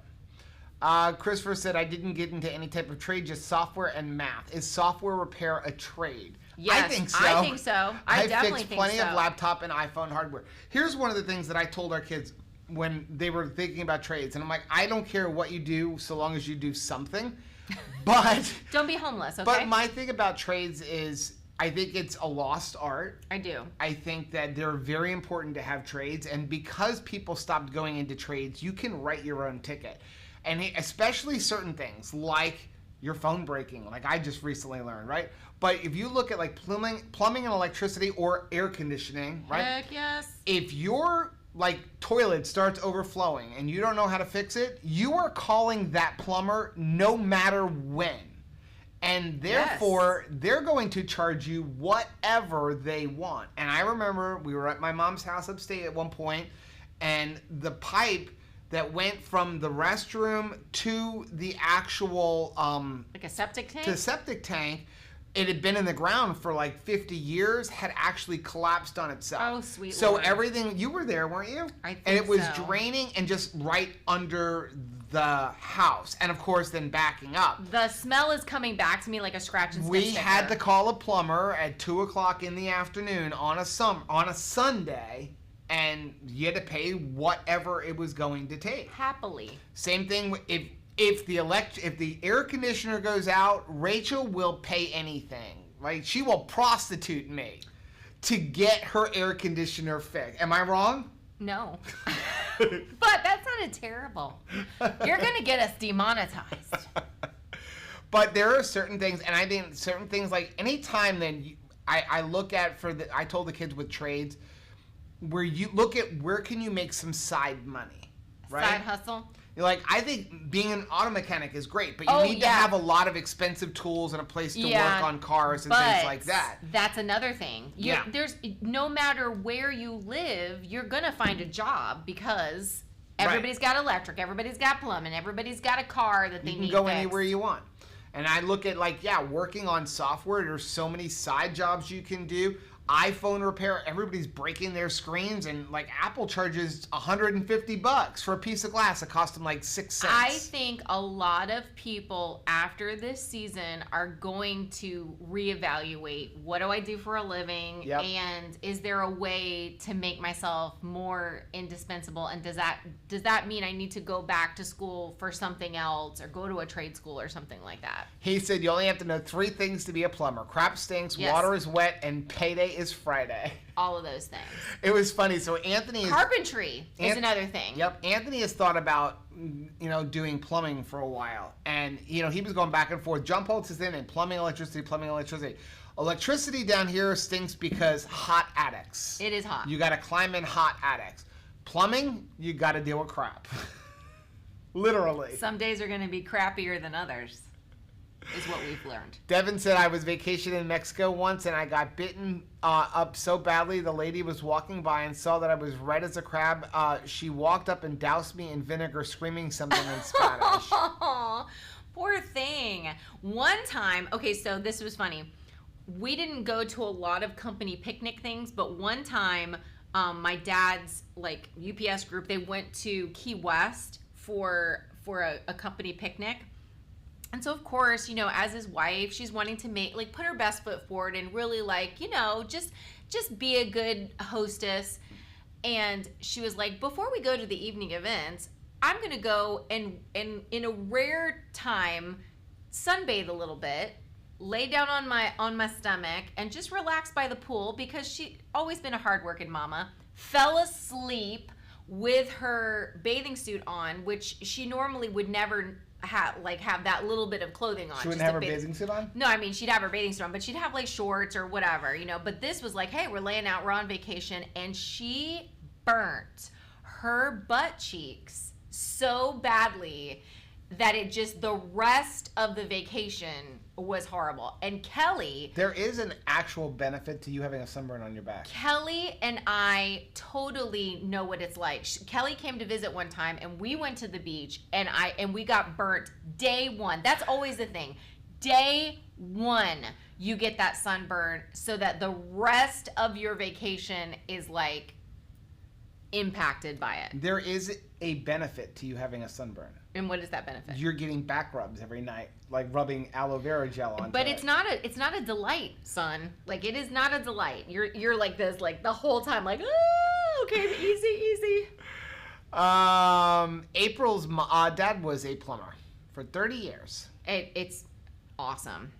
Christopher said, I didn't get into any type of trade, just software and math. Is software repair a trade?
Yes,
I think so.
I think so. I definitely
fixed plenty of laptop and iPhone hardware. Here's one of the things that I told our kids when they were thinking about trades. And I'm like, I don't care what you do so long as you do something. But
don't be homeless, okay?
But my thing about trades is I think it's a lost art.
I do.
I think that they're very important to have trades. And because people stopped going into trades, you can write your own ticket. And especially certain things like your phone breaking, like I just recently learned, right? But if you look at like plumbing and electricity or air conditioning, right?
Heck yes.
If your like toilet starts overflowing and you don't know how to fix it, you are calling that plumber no matter when. And therefore, they're going to charge you whatever they want. And I remember we were at my mom's house upstate at one point, and the pipe that went from the restroom to the actual
like a septic tank?
To septic tank, it had been in the ground for like 50 years, had actually collapsed on itself.
Oh, sweet
So
Lord.
everything, you were there, weren't you?
I think
And it was
so.
draining and just right under the house. And of course, then backing up.
The smell is coming back to me like a scratch and sniff
We
sticker.
had to call a plumber at 2 o'clock in the afternoon on a Sunday, and you had to pay whatever it was going to take.
Happily.
Same thing if the air conditioner goes out, Rachel will pay anything. Like, she will prostitute me to get her air conditioner fixed. Am I wrong?
No. But that sounded terrible. You're going to get us demonetized.
But there are certain things, and I think certain things, like anytime then I look at I told the kids with trades, where you look at where can you make some side money, right?
Side hustle.
Like, I think being an auto mechanic is great, but you need to have a lot of expensive tools and a place to work on cars and things like that.
That's another thing. There's no matter where you live, you're gonna find a job because everybody's got electric, everybody's got plumbing, everybody's got a car that they need.
You can go anywhere you want. And I look at working on software. There's so many side jobs you can do. iPhone repair, everybody's breaking their screens, and like Apple charges $150 for a piece of glass that cost them like 6 cents.
I think a lot of people after this season are going to reevaluate, what do I do for a living?
Yep.
And is there a way to make myself more indispensable? And does that mean I need to go back to school for something else or go to a trade school or something like that?
He said you only have to know 3 things to be a plumber: crap stinks, water is wet, and payday is Friday.
All of those things.
It was funny. So Anthony
Carpentry is another thing.
Yep. Anthony has thought about, doing plumbing for a while. And, he was going back and forth. Jump bolts is in, and plumbing, electricity. Electricity down here stinks because hot attics.
It is hot.
You got to climb in hot attics. Plumbing, you got to deal with crap. Literally.
Some days are going to be crappier than others, is what we've learned.
Devin said, I was vacationing in Mexico once and I got bitten up so badly. The lady was walking by and saw that I was red as a crab. She walked up and doused me in vinegar, screaming something in Spanish.
Poor thing. One time, okay, so this was funny. We didn't go to a lot of company picnic things, but one time my dad's UPS group, they went to Key West for a company picnic. And so, of course, as his wife, she's wanting to put her best foot forward and really just be a good hostess. And she was like, before we go to the evening events, I'm going to go and in a rare time, sunbathe a little bit, lay down on my stomach and just relax by the pool, because she always been a hardworking mama, fell asleep with her bathing suit on, which she normally would never have that little bit of clothing on.
She wouldn't have her bathing suit on?
No, I mean, she'd have her bathing suit on, but she'd have shorts or whatever, but this was hey, we're laying out, we're on vacation, and she burnt her butt cheeks so badly that the rest of the vacation was horrible. And Kelly...
There is an actual benefit to you having a sunburn on your back.
Kelly and I totally know what it's like. Kelly came to visit one time, and we went to the beach, and we got burnt day one. That's always the thing. Day one, you get that sunburn so that the rest of your vacation is impacted by it.
There is a benefit to you having a sunburn.
And what is that benefit?
You're getting back rubs every night, rubbing aloe vera gel on.
But it's not a delight, son. It is not a delight. You're like this, the whole time, okay, easy.
April's dad was a plumber for 30 years.
It's awesome.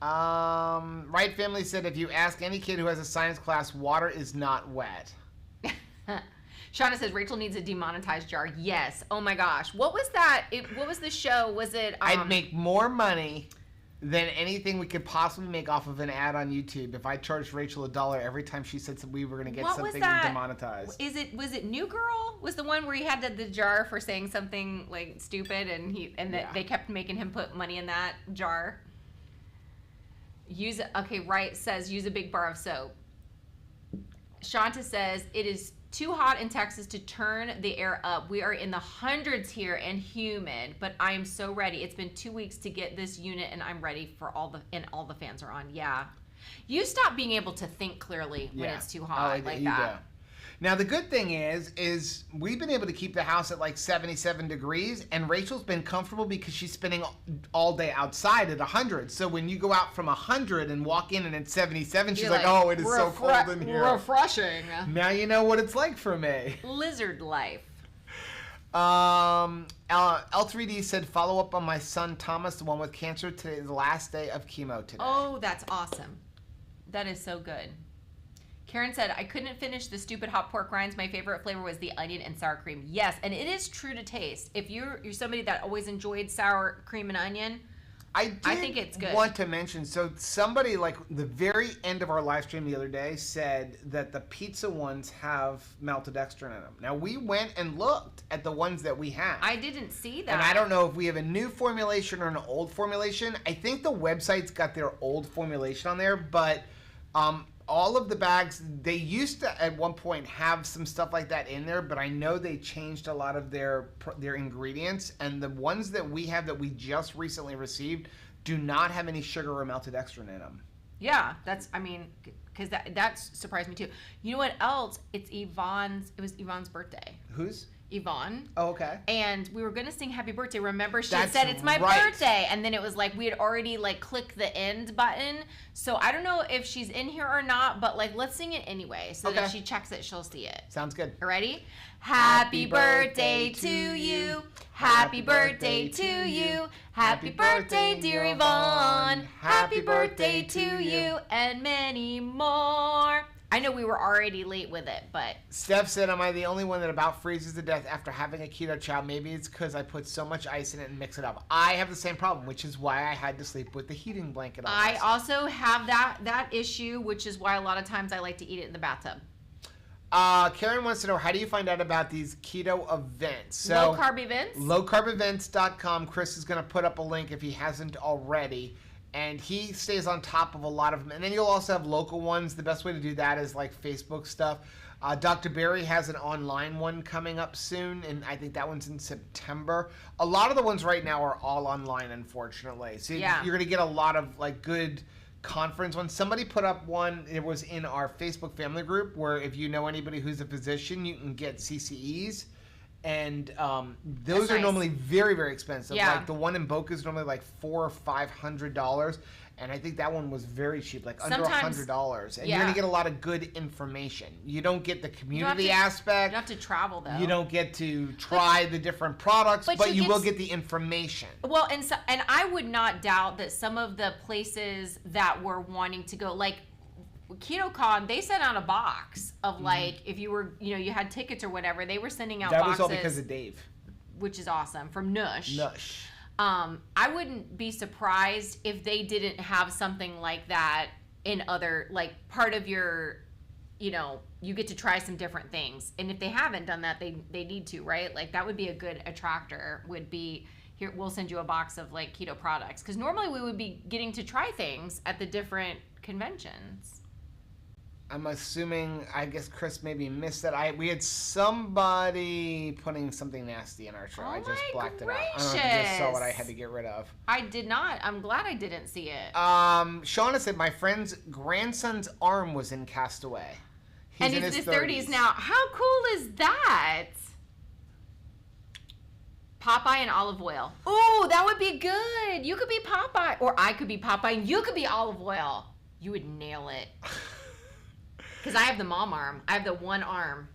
Right Family said, if you ask any kid who has a science class, water is not wet.
Shauna says Rachel needs a demonetized jar. Yes. Oh my gosh. What was that? What was the show? Was it?
I'd make more money than anything we could possibly make off of an ad on YouTube if I charged Rachel $1 every time she said we were going to get something demonetized.
Was it New Girl? Was the one where he had the jar for saying something stupid, and they kept making him put money in that jar? Right says use a big bar of soap. Shanta says it is too hot in Texas to turn the air up. We are in the hundreds here and humid, but I am so ready. It's been 2 weeks to get this unit, and I'm ready for all the fans are on. Yeah. You stop being able to think clearly when it's too hot that.
Now, the good thing is we've been able to keep the house at like 77 degrees, and Rachel's been comfortable because she's spending all day outside at 100. So when you go out from 100 and walk in and it's 77, she's like, oh, it is so cold in here.
Refreshing.
Now you know what it's like for me.
Lizard life.
L3D said, follow up on my son Thomas, the one with cancer. Today is the last day of chemo today.
Oh, that's awesome. That is so good. Karen said, I couldn't finish the stupid hot pork rinds. My favorite flavor was the onion and sour cream. Yes, and it is true to taste. If you're somebody that always enjoyed sour cream and onion, I think it's good.
Want to mention, so somebody like the very end of our live stream the other day said that the pizza ones have maltodextrin in them. Now, we went and looked at the ones that we have.
I didn't see that.
And I don't know if we have a new formulation or an old formulation. I think the website's got their old formulation on there, but all of the bags, they used to at one point have some stuff like that in there, but I know they changed a lot of their ingredients, and the ones that we have that we just recently received do not have any sugar or maltodextrin in them.
Yeah, because that surprised me too. You know what else? It was Yvonne's birthday.
Whose?
Yvonne.
Oh, okay.
And we were going to sing happy birthday. Remember, she had said it's my birthday. And then it was like we had already like clicked the end button. So I don't know if she's in here or not, but like let's sing it anyway. So that if she checks it, she'll see it.
Sounds good.
Ready? Happy birthday to you. Happy birthday to you. Happy birthday, dear Yvonne. Happy birthday to you. And many more. I know we were already late with it, but...
Steph said, am I the only one that about freezes to death after having a keto chow? Maybe it's because I put so much ice in it and mix it up. I have the same problem, which is why I had to sleep with the heating blanket on.
I also have that issue, which is why a lot of times I like to eat it in the bathtub.
Karen wants to know, how do you find out about these keto events? So,
low-carb events?
Lowcarbevents.com. Chris is going to put up a link if he hasn't already. And he stays on top of a lot of them. And then you'll also have local ones. The best way to do that is like Facebook stuff. Dr. Barry has an online one coming up soon, and I think that one's in September. A lot of the ones right now are all online, unfortunately. So you're going to get a lot of like good conference ones. Somebody put up one, it was in our Facebook family group, where if you know anybody who's a physician, you can get CCEs. And those are normally very, very expensive.
Yeah.
Like the one in Boca is normally like $400 or $500, and I think that one was very cheap, like under $100. And you're gonna get a lot of good information. You don't get the community aspect.
You don't have to travel though.
You don't get to try the different products, but you will get the information.
Well, and I would not doubt that some of the places that were wanting to go, like KetoCon, they sent out a box of like, if you were, you had tickets or whatever, they were sending out boxes.
That was all because of Dave.
Which is awesome. From Nush.
Nush.
I wouldn't be surprised if they didn't have something like that in other, like part of your, you get to try some different things. And if they haven't done that, they need to, right? Like that would be a good attractor, would be, here, we'll send you a box of like keto products. Because normally we would be getting to try things at the different conventions.
I'm assuming, I guess Chris maybe missed that. We had somebody putting something nasty in our show. I just blacked it out. I don't know if you just saw what I had to get rid of.
I did not. I'm glad I didn't see it.
Shauna said, my friend's grandson's arm was in Castaway. He's
in his 30s now. How cool is that? Popeye and olive oil. Ooh, that would be good. You could be Popeye. Or I could be Popeye and you could be olive oil. You would nail it. Because I have the mom arm. I have the one arm.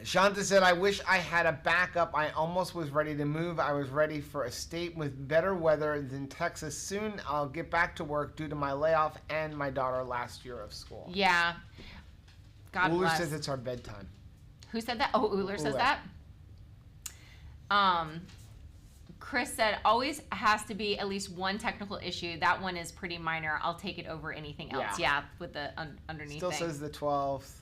Shanta said, I wish I had a backup. I almost was ready to move. I was ready for a state with better weather than Texas. Soon I'll get back to work due to my layoff and my daughter last year of school.
Yeah. God
Uller
bless.
says it's our bedtime.
Who said that? Oh, Uller says that? Chris said, always has to be at least one technical issue. That one is pretty minor. I'll take it over anything else. Yeah, with the underneath
Still
thing.
says the 12th.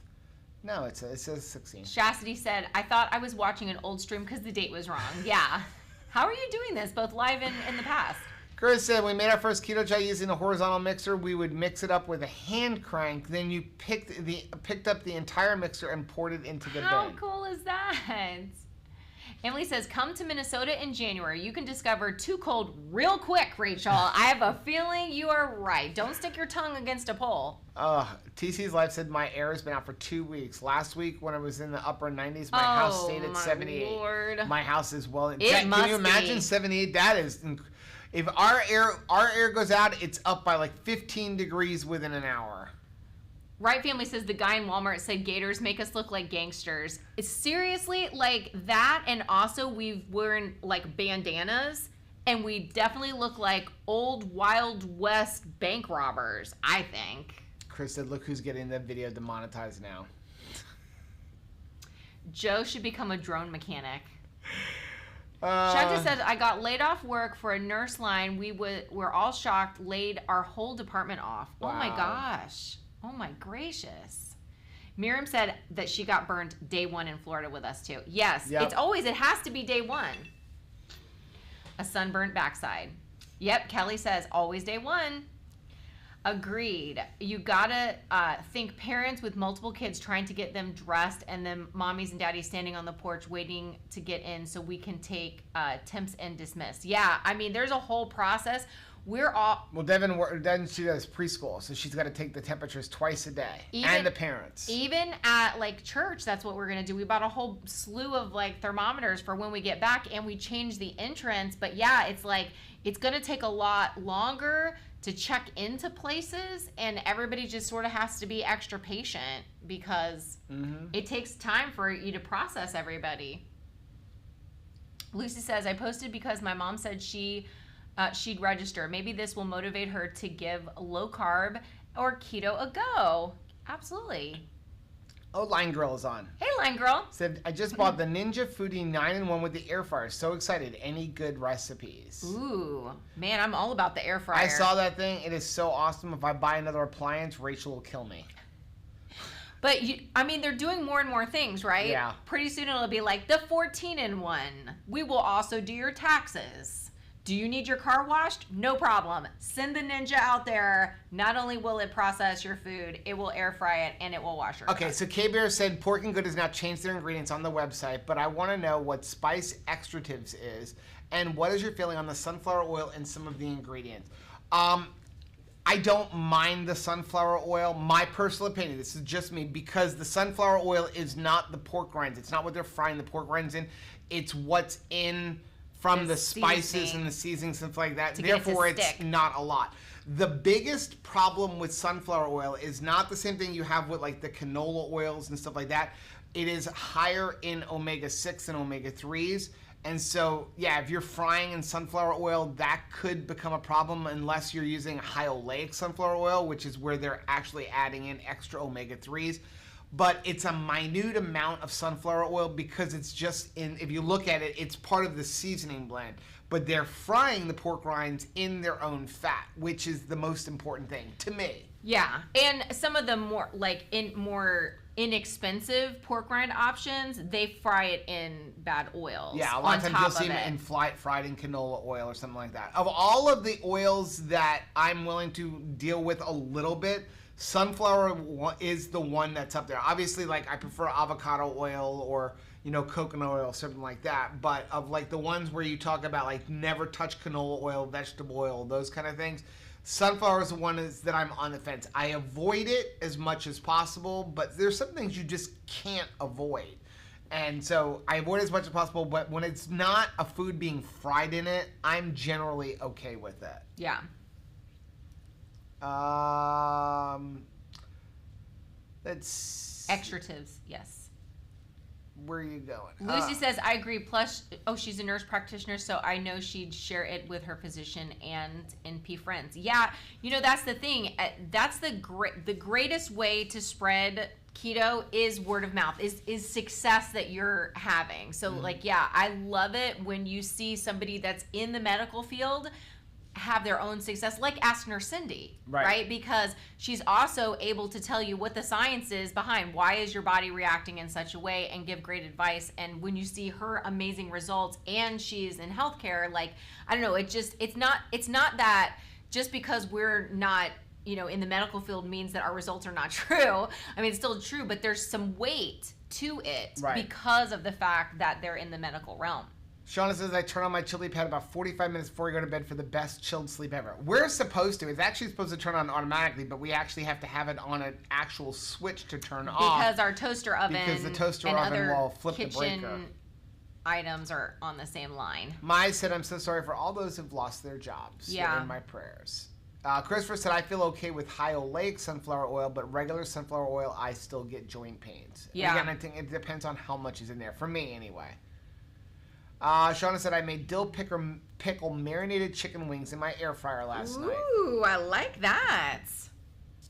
No, it says 16.
Chastity said, I thought I was watching an old stream because the date was wrong. Yeah. How are you doing this, both live and in the past?
Chris said, we made our first keto chow using a horizontal mixer. We would mix it up with a hand crank. Then you picked up the entire mixer and poured it into the bin.
How cool is that? Emily says, come to Minnesota in January. You can discover too cold real quick, Rachel. I have a feeling you are right. Don't stick your tongue against a pole.
TC's Life said my air has been out for 2 weeks. Last week when it was in the upper 90s, my house stayed at 78.
Lord.
My house is well.
Can
you imagine 78? That is, if our air goes out, it's up by like 15 degrees within an hour.
Right Family says the guy in Walmart said gators make us look like gangsters. It's seriously like that, and also we've worn like bandanas, and we definitely look like old Wild West bank robbers, I think.
Chris said, look who's getting the video demonetized now.
Joe should become a drone mechanic. Shanta said, I got laid off work for a nurse line. We're all shocked, laid our whole department off. Wow. Oh my gosh. Oh my gracious. Miriam said that she got burned day one in Florida with us too. Yes, It has to be day one. A sunburnt backside. Yep, Kelly says always day one. Agreed. You gotta think parents with multiple kids trying to get them dressed, and then mommies and daddies standing on the porch waiting to get in so we can take temps and dismiss. Yeah, I mean, there's a whole process. We're all...
Well, Devin, she does preschool, so she's got to take the temperatures twice a day. And the parents.
Even at, like, church, that's what we're going to do. We bought a whole slew of, like, thermometers for when we get back, and we changed the entrance. But, yeah, it's like, it's going to take a lot longer to check into places, and everybody just sort of has to be extra patient because it takes time for you to process everybody. Lucy says, I posted because my mom said she'd register. Maybe this will motivate her to give low carb or keto a go. Absolutely.
Oh, Line Girl is on.
Hey, Line Girl.
Said, I just bought the Ninja Foodie 9-in-1 with the air fryer. So excited. Any good recipes?
Ooh, man, I'm all about the air fryer.
I saw that thing. It is so awesome. If I buy another appliance, Rachel will kill me.
But, they're doing more and more things, right?
Yeah.
Pretty soon it'll be like the 14-in-1. We will also do your taxes. Do you need your car washed? No problem. Send the Ninja out there. Not only will it process your food, it will air fry it, and it will wash your car.
Okay, so K-Bear said Pork and Good has now changed their ingredients on the website, but I want to know what spice extratives is, and what is your feeling on the sunflower oil and some of the ingredients? I don't mind the sunflower oil. My personal opinion, this is just me, because the sunflower oil is not the pork rinds. It's not what they're frying the pork rinds in. It's what's in... from the spices and the seasonings, stuff like that. Therefore, it's not a lot. The biggest problem with sunflower oil is not the same thing you have with like the canola oils and stuff like that. It is higher in omega-6 and omega-3s. And so, yeah, if you're frying in sunflower oil, that could become a problem unless you're using high oleic sunflower oil, which is where they're actually adding in extra omega-3s. But it's a minute amount of sunflower oil because it's just if you look at it, it's part of the seasoning blend. But they're frying the pork rinds in their own fat, which is the most important thing to me.
Yeah, and some of the more inexpensive pork rind options, they fry it in bad oils.
Yeah, a lot of times you'll see them fried in canola oil or something like that. Of all of the oils that I'm willing to deal with a little bit, sunflower is the one that's up there. Obviously, like I prefer avocado oil or coconut oil, something like that. But of like the ones where you talk about like never touch canola oil, vegetable oil, those kind of things, sunflower is the one that I'm on the fence. I avoid it as much as possible, but there's some things you just can't avoid. And so I avoid it as much as possible, but when it's not a food being fried in it, I'm generally okay with it.
Yeah.
That's
extractives, yes.
Where are you going?
Lucy says, I agree. Plus, she's a nurse practitioner, so I know she'd share it with her physician and NP friends. Yeah, that's the thing. That's the greatest way to spread keto is word of mouth, is success that you're having. So, I love it when you see somebody that's in the medical field have their own success, like Ask Nurse Cindy, right? Because she's also able to tell you what the science is behind why is your body reacting in such a way and give great advice. And when you see her amazing results and she's in healthcare, like, I don't know, it's not that just because we're not in the medical field means that our results are not true. I mean, it's still true, but there's some weight to it because of the fact that they're in the medical realm.
Shauna says, I turn on my chili pad about 45 minutes before I go to bed for the best chilled sleep ever. We're supposed to. It's actually supposed to turn on automatically, but we actually have to have it on an actual switch to turn off.
Because our toaster oven
because the toaster oven will flip the breaker.
Kitchen items are on the same line.
Mai said, I'm so sorry for all those who've lost their jobs.
Yeah.
You're in my prayers. Christopher said, I feel okay with high oleic sunflower oil, but regular sunflower oil, I still get joint pains.
Yeah.
Again, I think it depends on how much is in there. For me, anyway. Shauna said, I made dill pickle marinated chicken wings in my air fryer last night.
Ooh, I like that.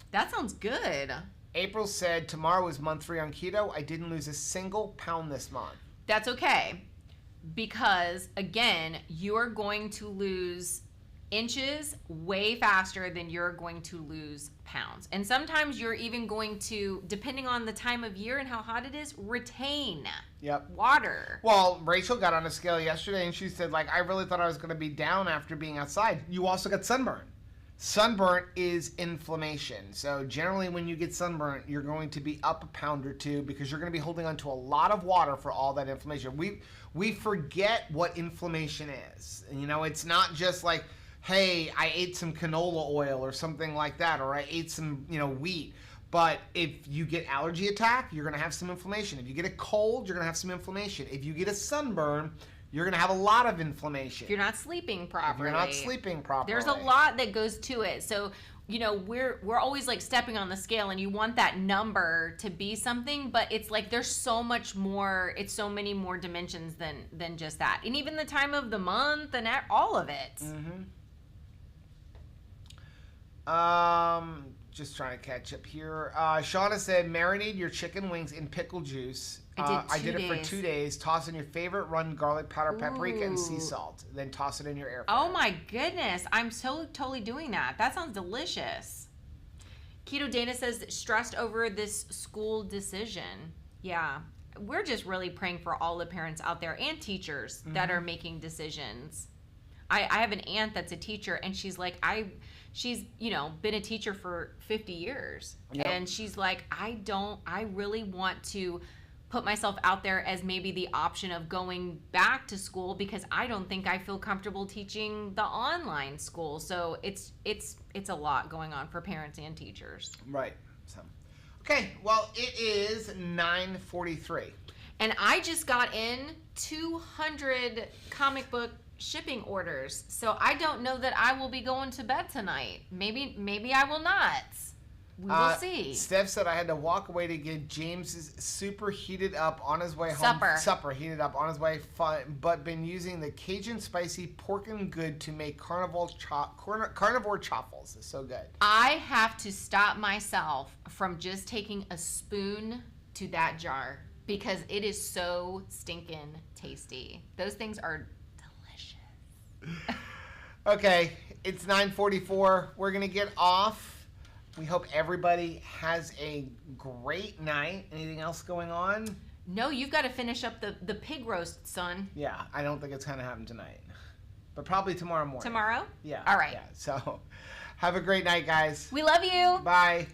That sounds good.
April said, tomorrow is month 3 on keto. I didn't lose a single pound this month.
That's okay. Because, again, you're going to lose inches way faster than you're going to lose pounds. And sometimes you're even going to, depending on the time of year and how hot it is, retain water.
Well, Rachel got on a scale yesterday and she said, like, I really thought I was going to be down after being outside. You also got sunburn. Sunburn is inflammation. So generally when you get sunburn, you're going to be up a pound or 2 because you're going to be holding on to a lot of water for all that inflammation. We forget what inflammation is. And, it's not just like, hey, I ate some canola oil or something like that, or I ate some, wheat. But if you get allergy attack, you're going to have some inflammation. If you get a cold, you're going to have some inflammation. If you get a sunburn, you're going to have a lot of inflammation.
If you're not sleeping properly.
There's
a lot that goes to it. So, we're always like stepping on the scale and you want that number to be something, but it's like there's so much more, it's so many more dimensions than just that. And even the time of the month and all of it.
Just trying to catch up here. Shauna said, marinate your chicken wings in pickle juice. I did it for 2 days. Toss in your favorite run garlic powder, paprika, and sea salt. Then toss it in your air fryer.
Oh my goodness. I'm so totally doing that. That sounds delicious. Keto Dana says, stressed over this school decision. Yeah. We're just really praying for all the parents out there and teachers that are making decisions. I have an aunt that's a teacher and she's like, she's been a teacher for 50 years. Yep. And she's like, I really want to put myself out there as maybe the option of going back to school because I don't think I feel comfortable teaching the online school. So it's a lot going on for parents and teachers.
Right. So, okay. Well, it is 9:43.
And I just got in 200 comic book shipping orders. So I don't know that I will be going to bed tonight. Maybe I will not. We will see.
Steph said I had to walk away to get James's super heated up on his way home. Supper heated up on his way, but been using the Cajun spicy pork and good to make carnivore chaffles. It's so good.
I have to stop myself from just taking a spoon to that jar because it is so stinking tasty. Those things are delicious.
Okay, it's 9:44. We're going to get off. We hope everybody has a great night. Anything else going on?
No, you've got to finish up the pig roast, son.
Yeah, I don't think it's going to happen tonight. But probably tomorrow morning.
Tomorrow?
Yeah.
All right.
Yeah, so have a great night, guys.
We love you.
Bye.